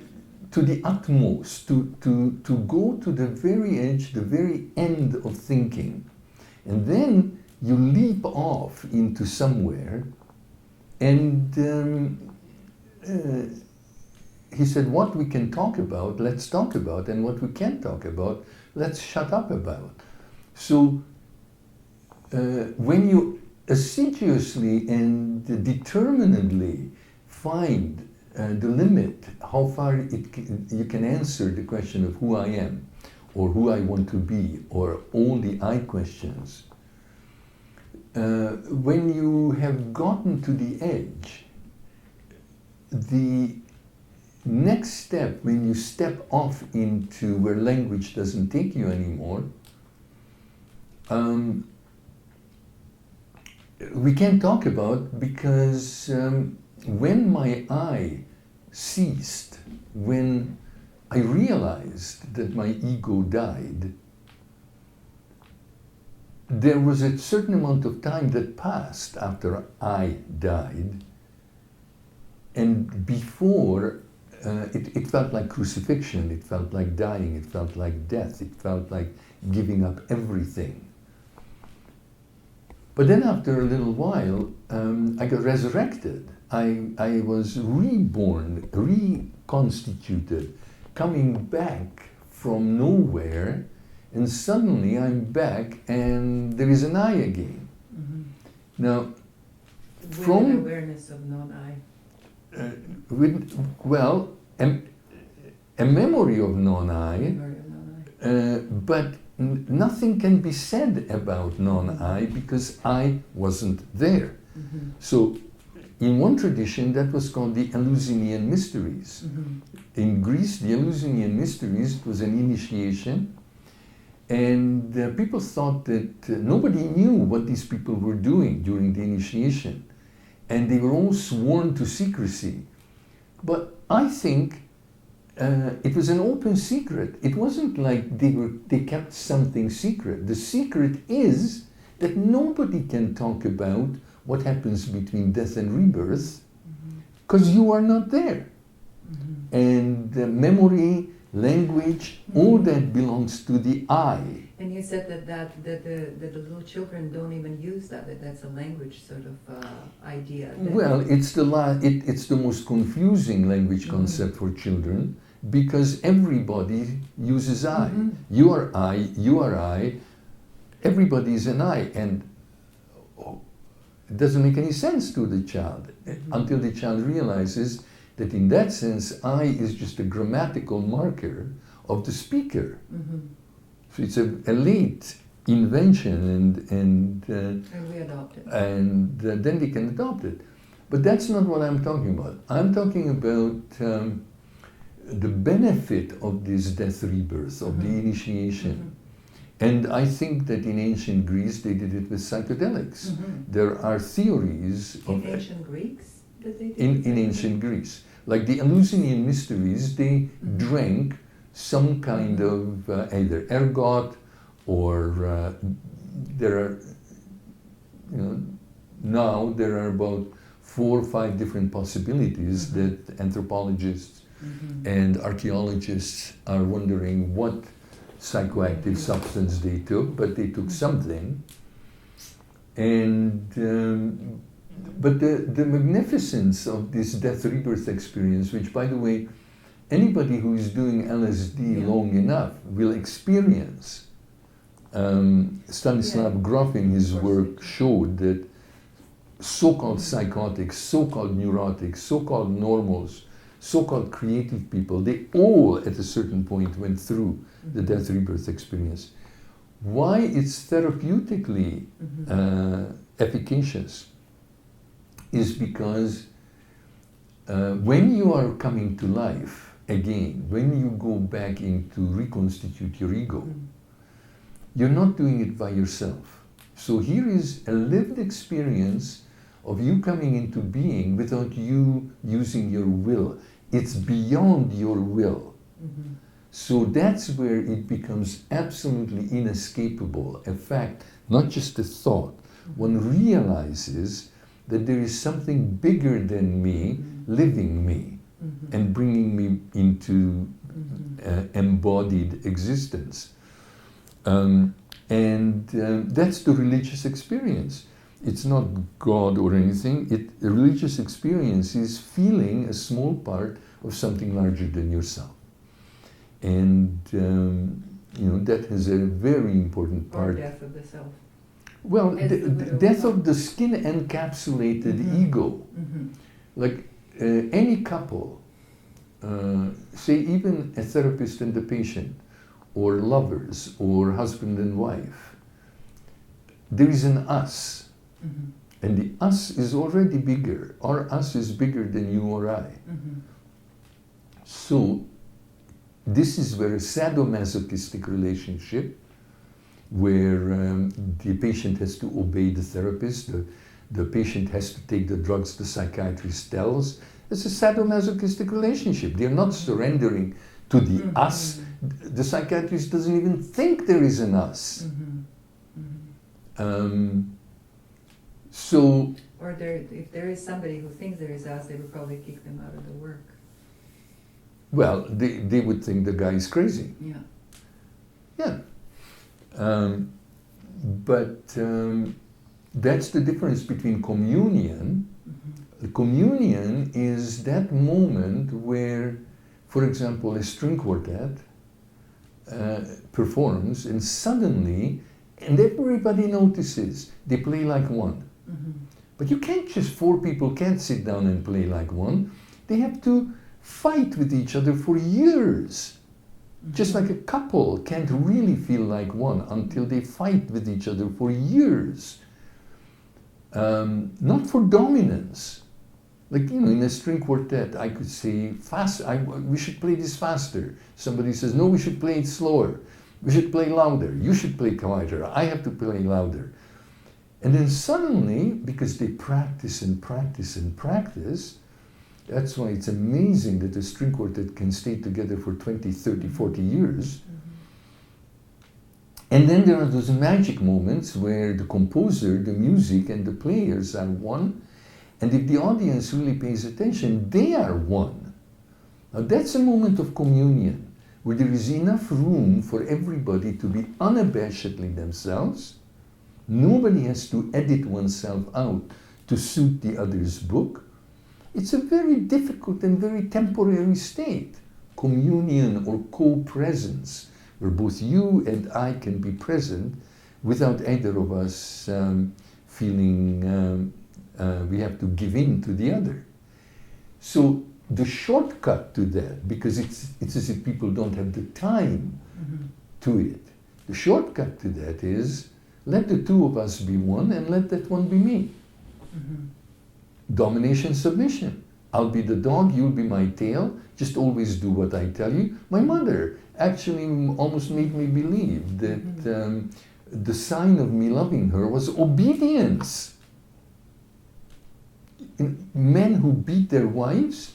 the utmost, to go to the very edge, the very end of thinking, and then you leap off into somewhere, and he said, what we can talk about, let's talk about, and what we can't talk about, let's shut up about. So when you assiduously and determinedly find the limit, how far you can answer the question of who I am, or who I want to be, or all the I questions, when you have gotten to the edge, next step, when you step off into where language doesn't take you anymore, we can't talk about, because when my eye ceased, when I realized that my ego died, there was a certain amount of time that passed after I died, and before it felt like crucifixion, it felt like dying, it felt like death, it felt like giving up everything. But then after a little while, I got resurrected. I was reborn, reconstituted, coming back from nowhere, and suddenly I'm back and there is an I again. Mm-hmm. Now, With from an awareness of non-I. A memory of non-I, Memory of non-I. but nothing can be said about non-I because I wasn't there. Mm-hmm. So, in one tradition, that was called the Eleusinian Mysteries. Mm-hmm. In Greece, the Eleusinian Mysteries was an initiation, and people thought that nobody knew what these people were doing during the initiation, and they were all sworn to secrecy. But I think it was an open secret. It wasn't like they kept something secret. The secret is that nobody can talk about what happens between death and rebirth, because you are not there. Mm-hmm. And memory, language, all that belongs to the I. And you said that the little children don't even use that's a language sort of idea. Well, it's the most confusing language concept for children, because everybody uses I. Mm-hmm. You are I, you are I, everybody is an I, and it doesn't make any sense to the child until the child realizes that in that sense I is just a grammatical marker of the speaker. Mm-hmm. So it's a late invention, and we adopt it. And then they can adopt it. But that's not what I'm talking about. I'm talking about the benefit of this death rebirth, of the initiation. And I think that in ancient Greece they did it with psychedelics. There are theories In of ancient Greeks that they did in ancient Greece, like the Eleusinian Mysteries, they drank some kind of either ergot, or there are, now there are about 4 or 5 different possibilities that anthropologists and archaeologists are wondering what psychoactive substance they took, but they took something. And but the magnificence of this death rebirth experience, which, by the way, anybody who is doing LSD long enough will experience. Stanislav Grof in his work showed that so-called psychotics, so-called neurotics, so-called normals, so-called creative people, they all at a certain point went through the death rebirth experience. Why it's therapeutically efficacious is because when you are coming to life again, when you go back into reconstitute your ego, you're not doing it by yourself. So here is a lived experience of you coming into being without you using your will. It's beyond your will. So that's where it becomes absolutely inescapable, a fact, not just a thought. One realizes that there is something bigger than me, living me, and bringing me into embodied existence. That's the religious experience. It's not God or anything. A religious experience is feeling a small part of something larger than yourself. And that has a very important part. Or death of the self. Well, the death of the skin encapsulated ego. Like any couple, say even a therapist and a patient, or lovers, or husband and wife, there is an us. And the us is already bigger. Our us is bigger than you or I. So this is where a sadomasochistic relationship, where the patient has to obey the therapist, the patient has to take the drugs the psychiatrist tells. It's a sadomasochistic relationship. They're not surrendering to the us. The psychiatrist doesn't even think there is an us. So, or if there is somebody who thinks there is us, they would probably kick them out of the work. well, they would think the guy is crazy. Yeah. Yeah. But that's the difference between communion. Communion is that moment where, for example, a string quartet performs and suddenly, and everybody notices, they play like one. But you can't just, four people can't sit down and play like one. They have to fight with each other for years. Just like a couple can't really feel like one until they fight with each other for years. Not for dominance. Like, you know, in a string quartet, I could say, we should play this faster. Somebody says, no, we should play it slower. We should play louder. You should play quieter. I have to play louder. And then suddenly, because they practice and practice and practice, that's why it's amazing that a string quartet can stay together for 20, 30, 40 years. And then there are those magic moments where the composer, the music, and the players are one. And if the audience really pays attention, they are one. Now that's a moment of communion, where there is enough room for everybody to be unabashedly themselves. Nobody has to edit oneself out to suit the other's book. It's a very difficult and very temporary state, communion or co-presence, where both you and I can be present without either of us feeling we have to give in to the other. So the shortcut to that, because it's as if people don't have the time to it, the shortcut to that is, let the two of us be one and let that one be me. Domination, submission. I'll be the dog, you'll be my tail, just always do what I tell you. My mother actually almost made me believe that the sign of me loving her was obedience. Men who beat their wives,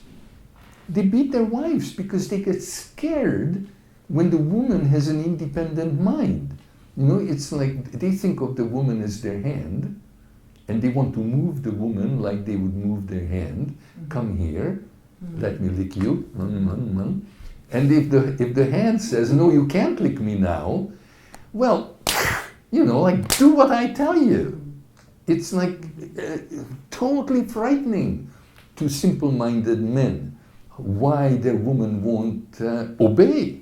they beat their wives because they get scared when the woman has an independent mind. You know, it's like they think of the woman as their hand, and they want to move the woman like they would move their hand. Come here, let me lick you. And if the hand says, no, you can't lick me now, well, you know, like, do what I tell you. It's like totally frightening to simple-minded men why their woman won't obey.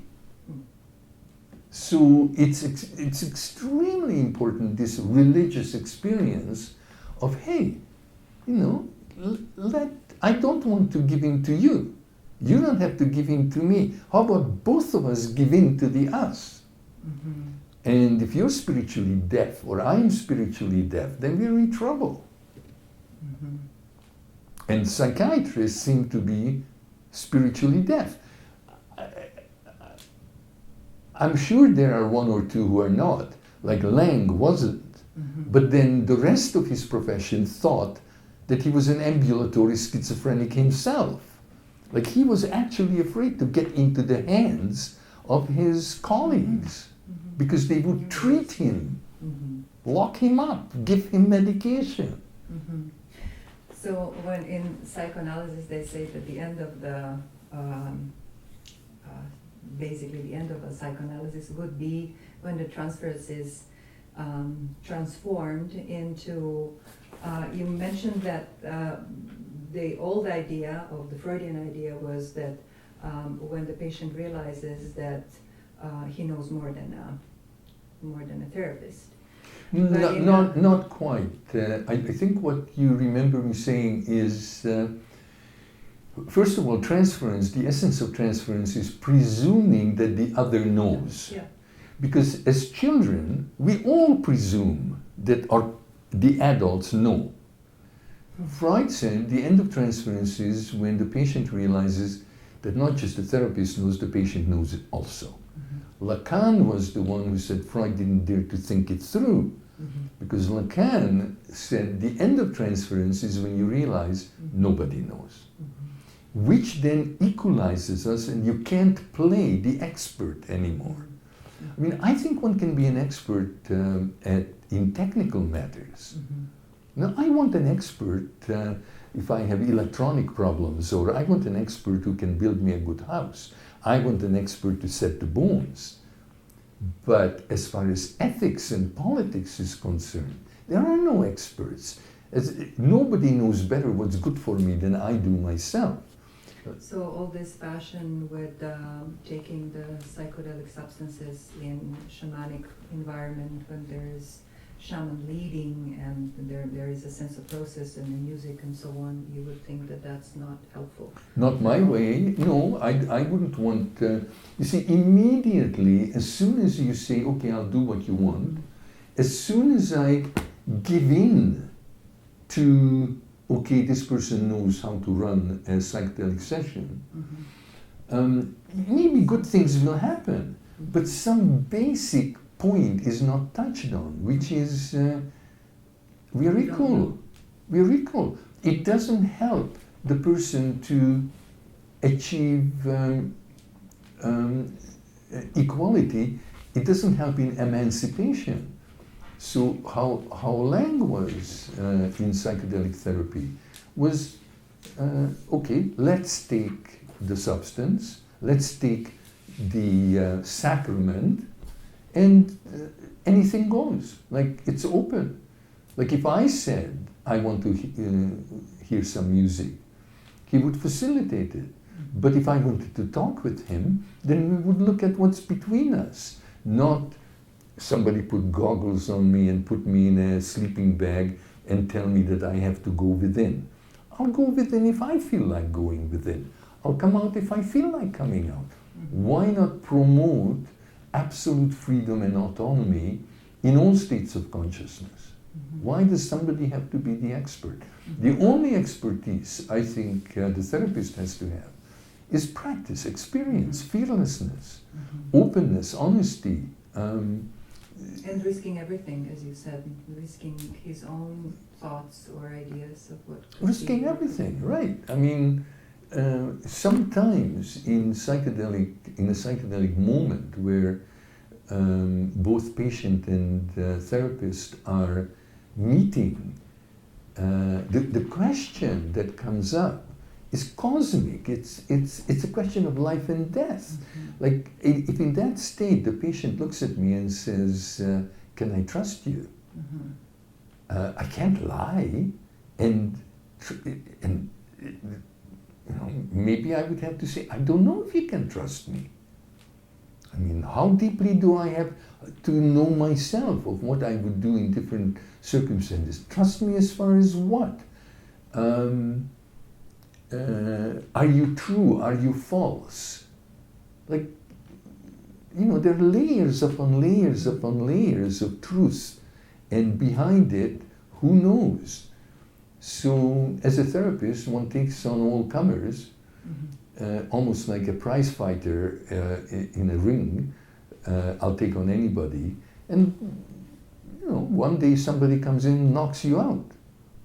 So it's extremely important, this religious experience of, hey, you know, I don't want to give in to you. You don't have to give in to me. How about both of us give in to the us? And if you're spiritually deaf or I'm spiritually deaf, then we're in trouble. And psychiatrists seem to be spiritually deaf. I'm sure there are one or two who are not, like Lang wasn't. But then the rest of his profession thought that he was an ambulatory schizophrenic himself. Like he was actually afraid to get into the hands of his colleagues because they would treat him, lock him up, give him medication. So when in psychoanalysis they say that the end of the basically the end of a psychoanalysis would be when the transference is transformed into, you mentioned that the old idea of the Freudian idea was that when the patient realizes that he knows more than a therapist. Not quite. I think what you remember me saying is, first of all, transference, the essence of transference is presuming that the other knows. Yeah. Because as children, we all presume that the adults know. Freud said the end of transference is when the patient realizes that not just the therapist knows, the patient knows it also. Lacan was the one who said Freud didn't dare to think it through, because Lacan said the end of transference is when you realize nobody knows, which then equalizes us and you can't play the expert anymore. I mean, I think one can be an expert in technical matters. Now, I want an expert if I have electronic problems, or I want an expert who can build me a good house. I want an expert to set the bones. But as far as ethics and politics is concerned, there are no experts. Nobody knows better what's good for me than I do myself. So all this fashion with taking the psychedelic substances in shamanic environment, when there's shaman leading and there is a sense of process and the music and so on, you would think that that's not helpful? Not my way. No, I wouldn't want... you see, immediately, as soon as you say, okay, I'll do what you want, as soon as I give in to, okay, this person knows how to run a psychedelic session, maybe good things will happen, but some basic point is not touched on, which is we are equal. We are equal. It doesn't help the person to achieve equality. It doesn't help in emancipation. So how Lang was in psychedelic therapy was, okay, let's take the substance, let's take the sacrament, and anything goes. Like, it's open. Like, if I said, I want to hear some music, he would facilitate it. But if I wanted to talk with him, then we would look at what's between us, not somebody put goggles on me and put me in a sleeping bag and tell me that I have to go within. I'll go within if I feel like going within. I'll come out if I feel like coming out. Why not promote absolute freedom and autonomy in all states of consciousness? Why does somebody have to be the expert? The only expertise I think the therapist has to have is practice, experience, fearlessness, openness, honesty. And risking everything, as you said, risking his own thoughts or ideas of what could risking be. Everything, right. I mean, sometimes in a psychedelic moment where both patient and therapist are meeting, the question that comes up is cosmic. It's a question of life and death. Like, if in that state the patient looks at me and says, can I trust you? I can't lie, and you know, maybe I would have to say, I don't know if you can trust me. I mean, how deeply do I have to know myself of what I would do in different circumstances? Trust me as far as what? Are you true? Are you false? Like, you know, there are layers upon layers upon layers of truth, and behind it, who knows? So, as a therapist, one takes on all comers, almost like a prize fighter in a ring. I'll take on anybody, and you know, one day somebody comes in and knocks you out.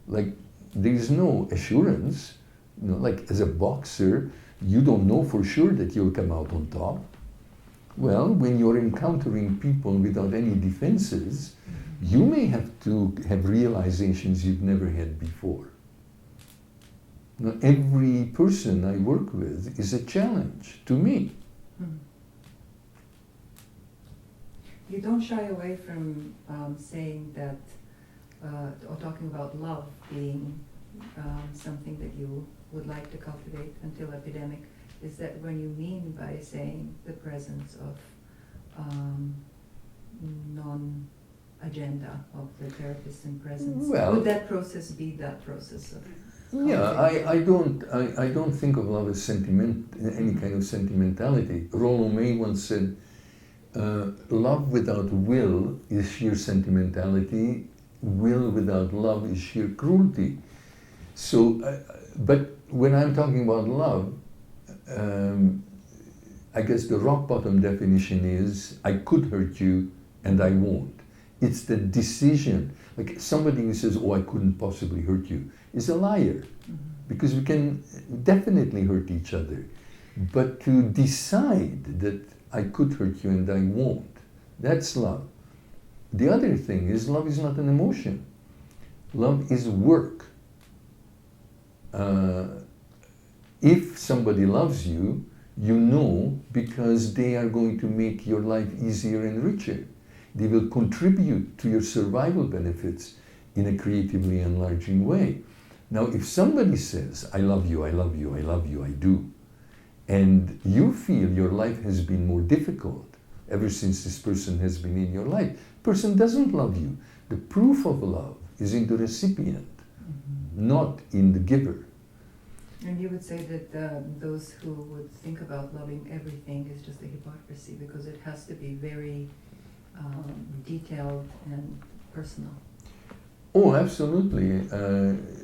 Like, there is no assurance. You know, like, as a boxer, you don't know for sure that you'll come out on top. Well, when you're encountering people without any defenses, you may have to have realizations you've never had before. Now, every person I work with is a challenge to me. You don't shy away from saying that, or talking about love being something that you would like to cultivate until epidemic. Is that when you mean by saying the presence of non-agenda of the therapist in presence? Well, would that process be that process of? Yeah, I don't think of love as any kind of sentimentality. Rollo May once said, love without will is sheer sentimentality, will without love is sheer cruelty. So, but when I'm talking about love, I guess the rock bottom definition is I could hurt you and I won't. It's the decision. Like somebody who says, oh, I couldn't possibly hurt you, is a liar. Because we can definitely hurt each other. But to decide that I could hurt you and I won't, that's love. The other thing is love is not an emotion. Love is work. If somebody loves you, you know because they are going to make your life easier and richer. They will contribute to your survival benefits in a creatively enlarging way. Now, if somebody says, I love you, I love you, I love you, I do, and you feel your life has been more difficult ever since this person has been in your life, person doesn't love you. The proof of love is in the recipient, not in the giver. And you would say that those who would think about loving everything is just a hypocrisy because it has to be very detailed and personal. Oh, absolutely.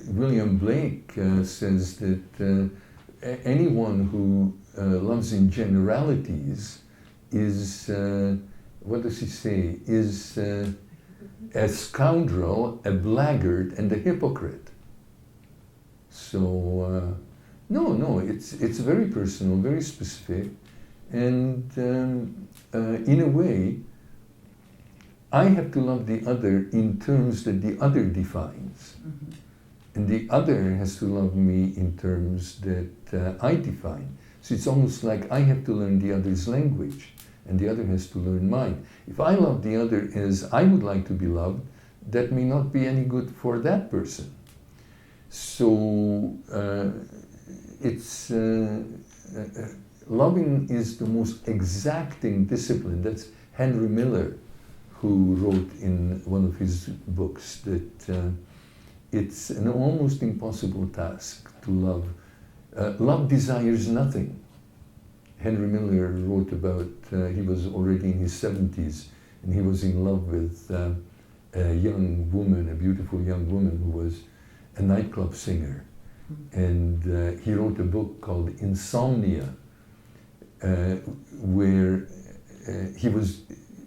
William Blake says that anyone who loves in generalities is, what does he say, is a scoundrel, a blackguard, and a hypocrite. So, no, it's very personal, very specific, and in a way, I have to love the other in terms that the other defines. Mm-hmm. And the other has to love me in terms that I define. So it's almost like I have to learn the other's language and the other has to learn mine. If I love the other as I would like to be loved, that may not be any good for that person. So loving is the most exacting discipline. That's Henry Miller, who wrote in one of his books that it's an almost impossible task to love. Love desires nothing. Henry Miller wrote about, he was already in his 70s, and he was in love with a young woman, a beautiful young woman who was a nightclub singer. And he wrote a book called Insomnia, where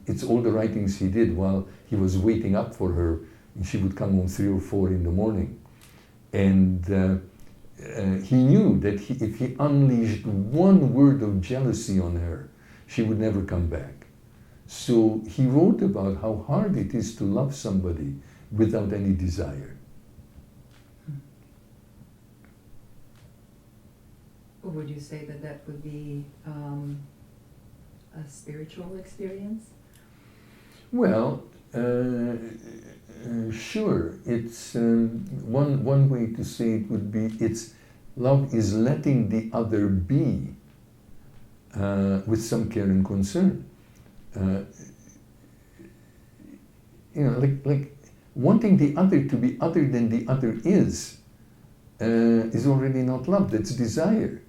it's all the writings he did while he was waiting up for her, and she would come home 3 or 4 in the morning. And he knew that if he unleashed one word of jealousy on her, she would never come back. So he wrote about how hard it is to love somebody without any desire. Would you say that that would be a spiritual experience? Well, sure. It's one way to say it would be love is letting the other be with some care and concern. Like wanting the other to be other than the other is already not love. That's desire.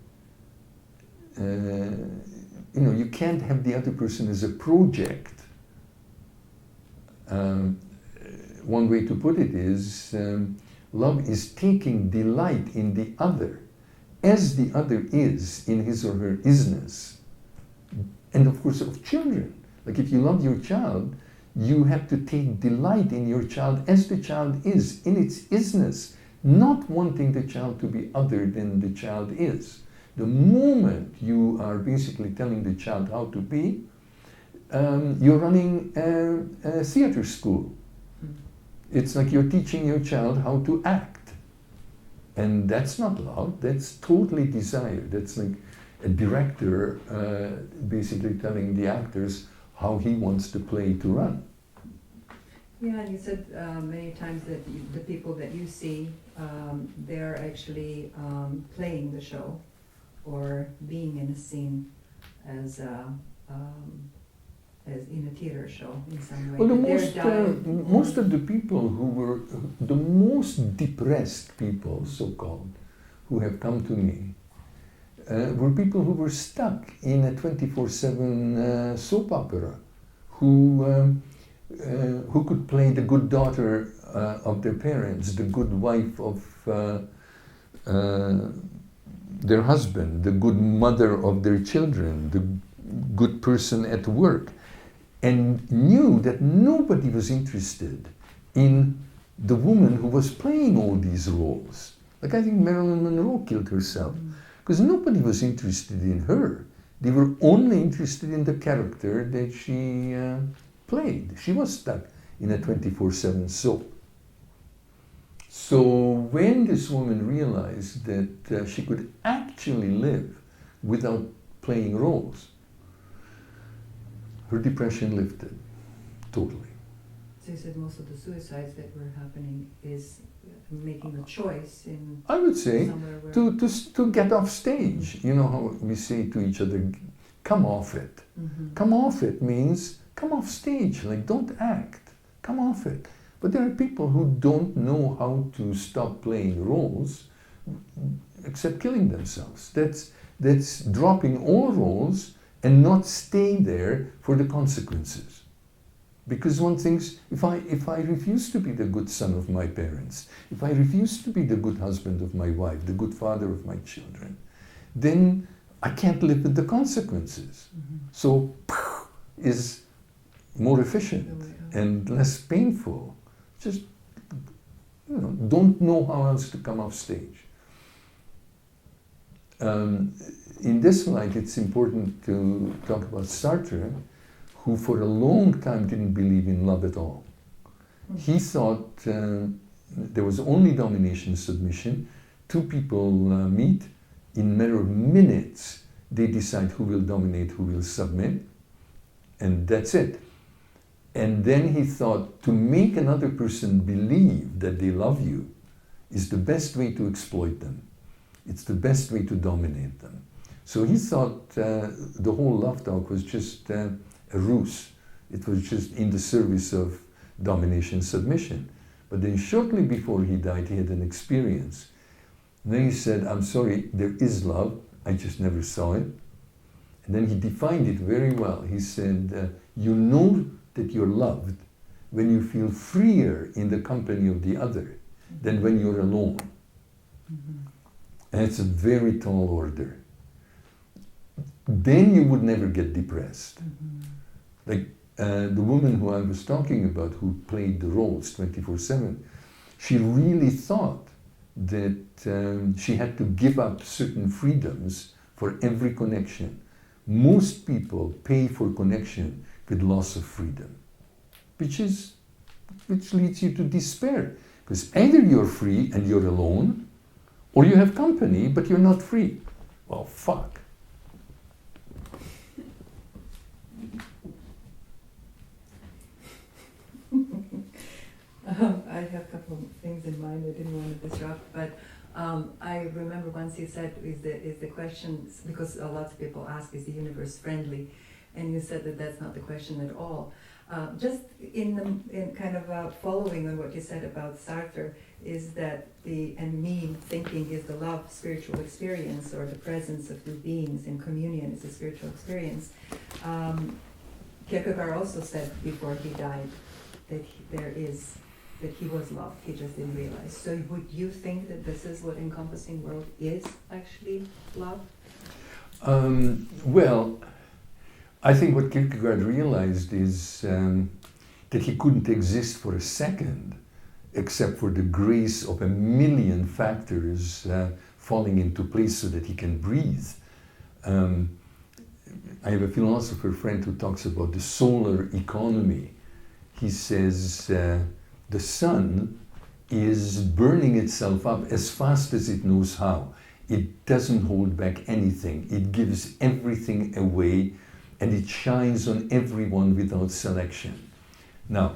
You can't have the other person as a project. One way to put it is love is taking delight in the other as the other is in his or her isness. And of course of children. Like if you love your child, you have to take delight in your child as the child is, in its isness, not wanting the child to be other than the child is. The moment you are basically telling the child how to be, you're running a theater school. It's like you're teaching your child how to act. And that's not love, that's totally desire. That's like a director basically telling the actors how he wants the play to run. Yeah, and you said many times that the people that you see, they're actually playing the show or being in a scene as in a theater show in some way. Well, most of the people who were the most depressed people, so-called, who have come to me, were people who were stuck in a 24/7 soap opera, who could play the good daughter of their parents, the good wife of their husband, the good mother of their children, the good person at work, and knew that nobody was interested in the woman who was playing all these roles. Like I think Marilyn Monroe killed herself because nobody was interested in her. They were only interested in the character that she played. She was stuck in a 24/7 soap. So when this woman realized that she could actually live without playing roles, her depression lifted totally. So you said most of the suicides that were happening is making a choice in I would say somewhere where... to get off stage. You know how we say to each other, come off it. Come off it means come off stage, like don't act, come off it. But there are people who don't know how to stop playing roles except killing themselves. That's dropping all roles and not staying there for the consequences. Because one thinks, if I refuse to be the good son of my parents, if I refuse to be the good husband of my wife, the good father of my children, then I can't live with the consequences. So is more efficient and less painful. Just don't know how else to come off stage. In this light, it's important to talk about Sartre, who for a long time didn't believe in love at all. He thought there was only domination, submission. Two people meet, in a matter of minutes, they decide who will dominate, who will submit, and that's it. And then he thought to make another person believe that they love you is the best way to exploit them. It's the best way to dominate them. So he thought the whole love talk was just a ruse. It was just in the service of domination, submission. But then shortly before he died, he had an experience. And then he said, I'm sorry, there is love, I just never saw it. And then he defined it very well. He said, you know that you're loved when you feel freer in the company of the other than when you're alone. And it's a very tall order. Then you would never get depressed. Like the woman who I was talking about, who played the roles 24/7, she really thought that she had to give up certain freedoms for every connection. Most people pay for connection with loss of freedom, which leads you to despair. Because either you're free and you're alone, or you have company but you're not free. Well, fuck. I have a couple of things in mind I didn't want to disrupt, but I remember once you said, is the question, because a lot of people ask, is the universe friendly? And you said that that's not the question at all. Just in kind of following on what you said about Sartre, is that me thinking is the love spiritual experience, or the presence of two beings in communion is a spiritual experience. Kierkegaard also said before he died that he was loved, he just didn't realize. So would you think that this is what encompassing world is actually love? Well, I think what Kierkegaard realized is that he couldn't exist for a second except for the grace of a million factors falling into place so that he can breathe. I have a philosopher friend who talks about the solar economy. He says the sun is burning itself up as fast as it knows how. It doesn't hold back anything. It gives everything away, and it shines on everyone without selection. Now,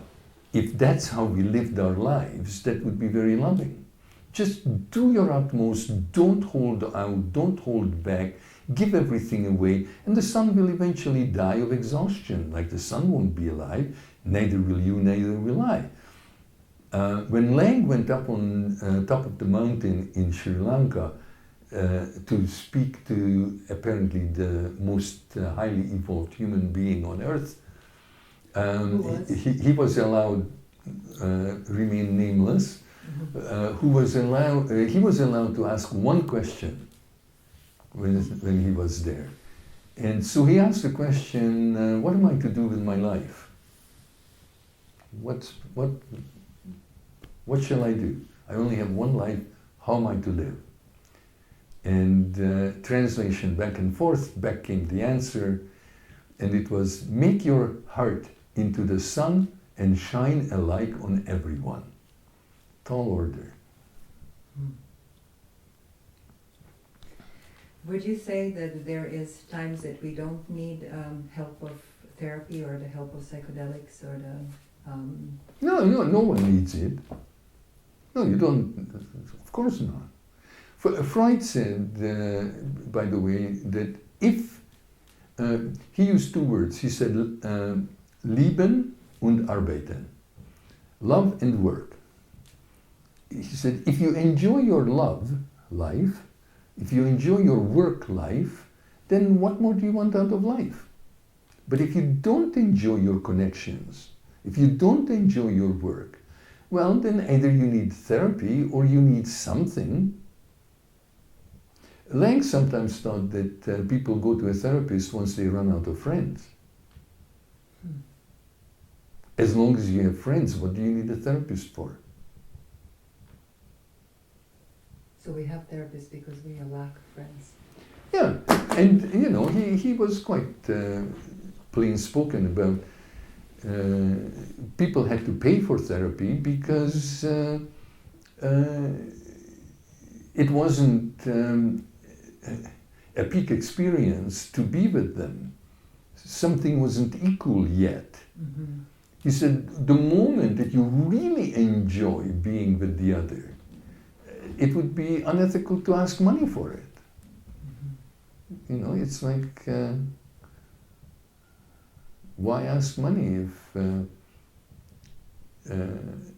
if that's how we lived our lives, that would be very loving. Just do your utmost, don't hold out, don't hold back, give everything away, and the sun will eventually die of exhaustion. Like the sun won't be alive, neither will you, neither will I. When Lang went up on top of the mountain in Sri Lanka to speak to apparently the most highly evolved human being on earth, he was allowed remain nameless. He was allowed to ask one question, when he was there. And so he asked the question, what am I to do with my life? What shall I do? I only have one life, how am I to live? And translation back and forth, back came the answer, and it was, make your heart into the sun and shine alike on everyone. Tall order. Would you say that there is times that we don't need help of therapy or the help of psychedelics or the... No one needs it. No, you don't, of course not. Freud said, by the way, that if, he used two words, he said, lieben und arbeiten, love and work. He said, if you enjoy your love life, if you enjoy your work life, then what more do you want out of life? But if you don't enjoy your connections, if you don't enjoy your work, well, then either you need therapy or you need something. Lang sometimes thought that people go to a therapist once they run out of friends. As long as you have friends, what do you need a therapist for? So we have therapists because we lack friends. Yeah, and you know, he was quite plain spoken about people had to pay for therapy because it wasn't a peak experience to be with them. Something wasn't equal yet. Mm-hmm. He said, the moment that you really enjoy being with the other, it would be unethical to ask money for it. Mm-hmm. You know, it's like, why ask money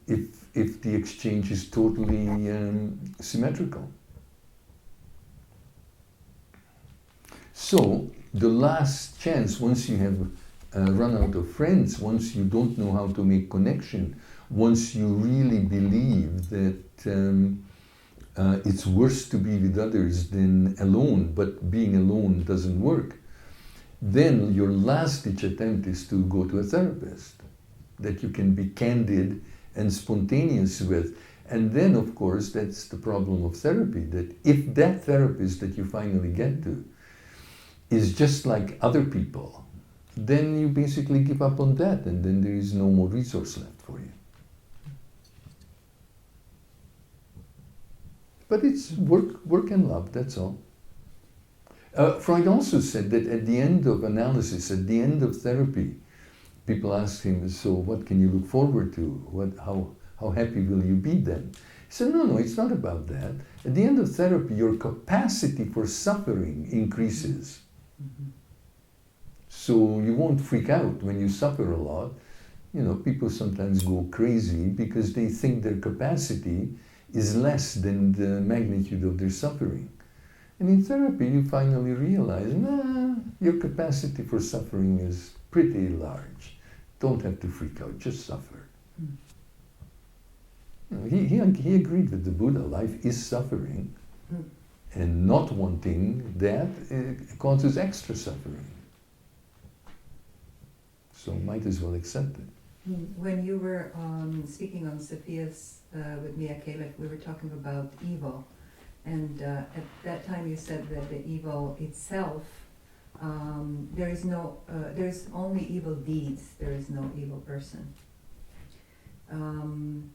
if the exchange is totally symmetrical? So, the last chance, once you have run out of friends, once you don't know how to make connection, once you really believe that it's worse to be with others than alone, but being alone doesn't work, then your last-ditch attempt is to go to a therapist that you can be candid and spontaneous with. And then, of course, that's the problem of therapy, that if that therapist that you finally get to is just like other people, then you basically give up on that, and then there is no more resource left for you. But it's work and love, that's all. Freud also said that at the end of analysis, at the end of therapy, people asked him, so what can you look forward to? How happy will you be then? He said, no, it's not about that. At the end of therapy, your capacity for suffering increases. Mm-hmm. So you won't freak out when you suffer a lot. You know, people sometimes go crazy because they think their capacity is less than the magnitude of their suffering. And in therapy, you finally realize, your capacity for suffering is pretty large. Don't have to freak out, just suffer. Mm. You know, he agreed with the Buddha, life is suffering, and not wanting that causes extra suffering. So might as well accept it. When you were speaking on Sophia's with Mia Caleb, we were talking about evil. And at that time you said that the evil itself, there's only evil deeds, there is no evil person. Can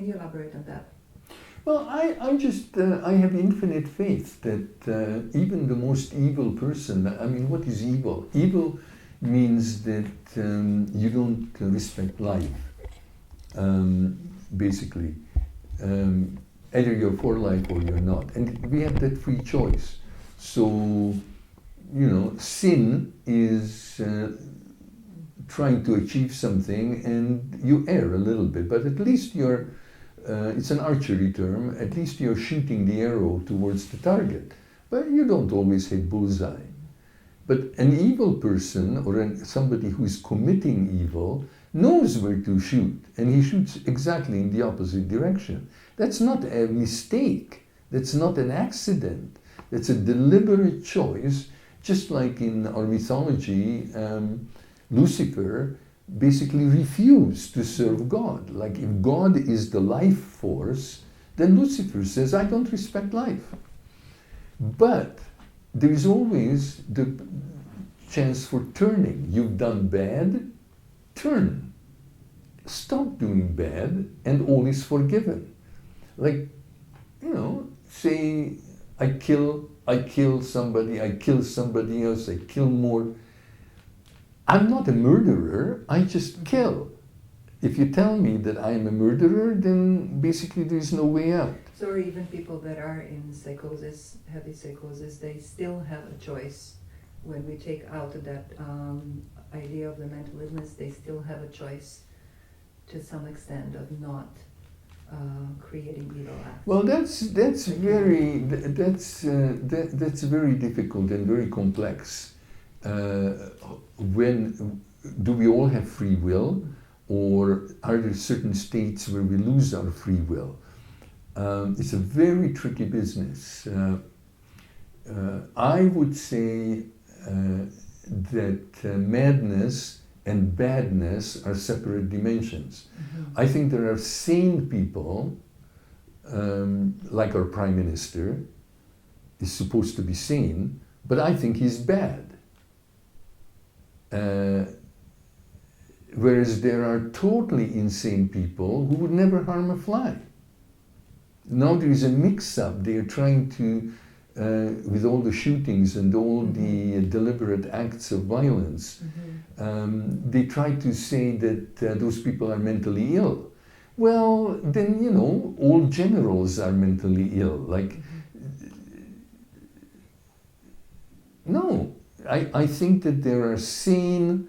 you elaborate on that? Well, I have infinite faith that even the most evil person, I mean, what is evil? Evil means that you don't respect life, basically. Either you're for life or you're not. And we have that free choice. So, you know, sin is trying to achieve something and you err a little bit, but at least you're, it's an archery term, at least you're shooting the arrow towards the target. But you don't always hit bullseye. But an evil person or somebody who is committing evil knows where to shoot, and he shoots exactly in the opposite direction. That's not a mistake. That's not an accident. That's a deliberate choice, just like in our mythology, Lucifer basically refused to serve God. Like if God is the life force, then Lucifer says, I don't respect life. But there is always the chance for turning. You've done bad, turn. Stop doing bad and all is forgiven. Like, you know, say I kill somebody, I kill somebody else, I kill more. I'm not a murderer, I just kill. If you tell me that I'm a murderer, then basically there's no way out. So even people that are in psychosis, heavy psychosis, they still have a choice. When we take out that idea of the mental illness, they still have a choice to some extent of not creating evil acts. Well, that's very difficult and very complex. When do we all have free will, or are there certain states where we lose our free will? It's a very tricky business. I would say that madness and badness are separate dimensions. Mm-hmm. I think there are sane people, like our Prime Minister is supposed to be sane, but I think he's bad. Whereas there are totally insane people who would never harm a fly. Now there is a mix-up. They are trying to, with all the shootings and all the deliberate acts of violence, they try to say that those people are mentally ill. Well, then, you know, all generals are mentally ill. Like, no, I think that there are sane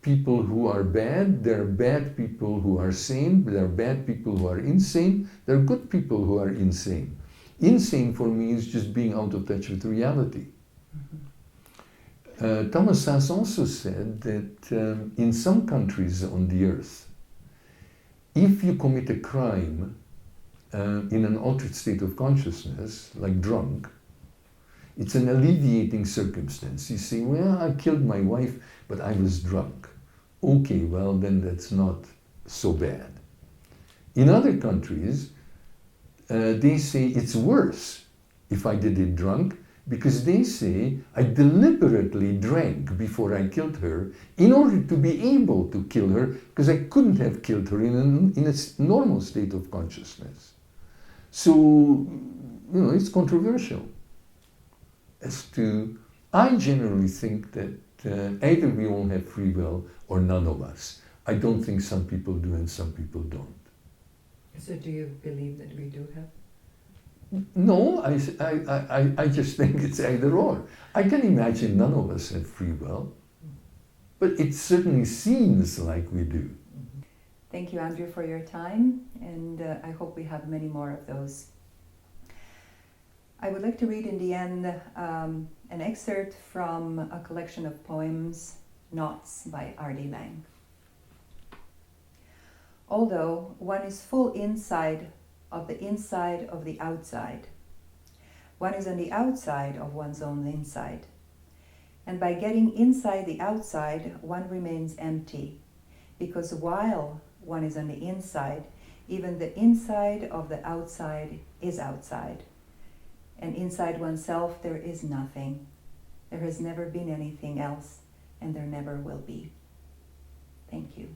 people who are bad, there are bad people who are sane, there are bad people who are insane, there are good people who are insane. Insane for me is just being out of touch with reality. Thomas Sass also said that in some countries on the earth, if you commit a crime in an altered state of consciousness, like drunk, it's an alleviating circumstance. You say, well, I killed my wife, but I was drunk. Okay, well, then that's not so bad. In other countries, they say it's worse if I did it drunk, because they say I deliberately drank before I killed her in order to be able to kill her, because I couldn't have killed her in a normal state of consciousness. So, you know, it's controversial. I generally think that either we all have free will or none of us. I don't think some people do and some people don't. So do you believe that we do have? No, I just think it's either or. I can imagine none of us have free will, but it certainly seems like we do. Thank you, Andrew, for your time, and I hope we have many more of those. I would like to read in the end an excerpt from a collection of poems, Knots by R.D. Laing. Although one is full inside of the outside, one is on the outside of one's own inside. And by getting inside the outside, one remains empty, because while one is on the inside, even the inside of the outside is outside. And inside oneself there is nothing. There has never been anything else, and there never will be. Thank you.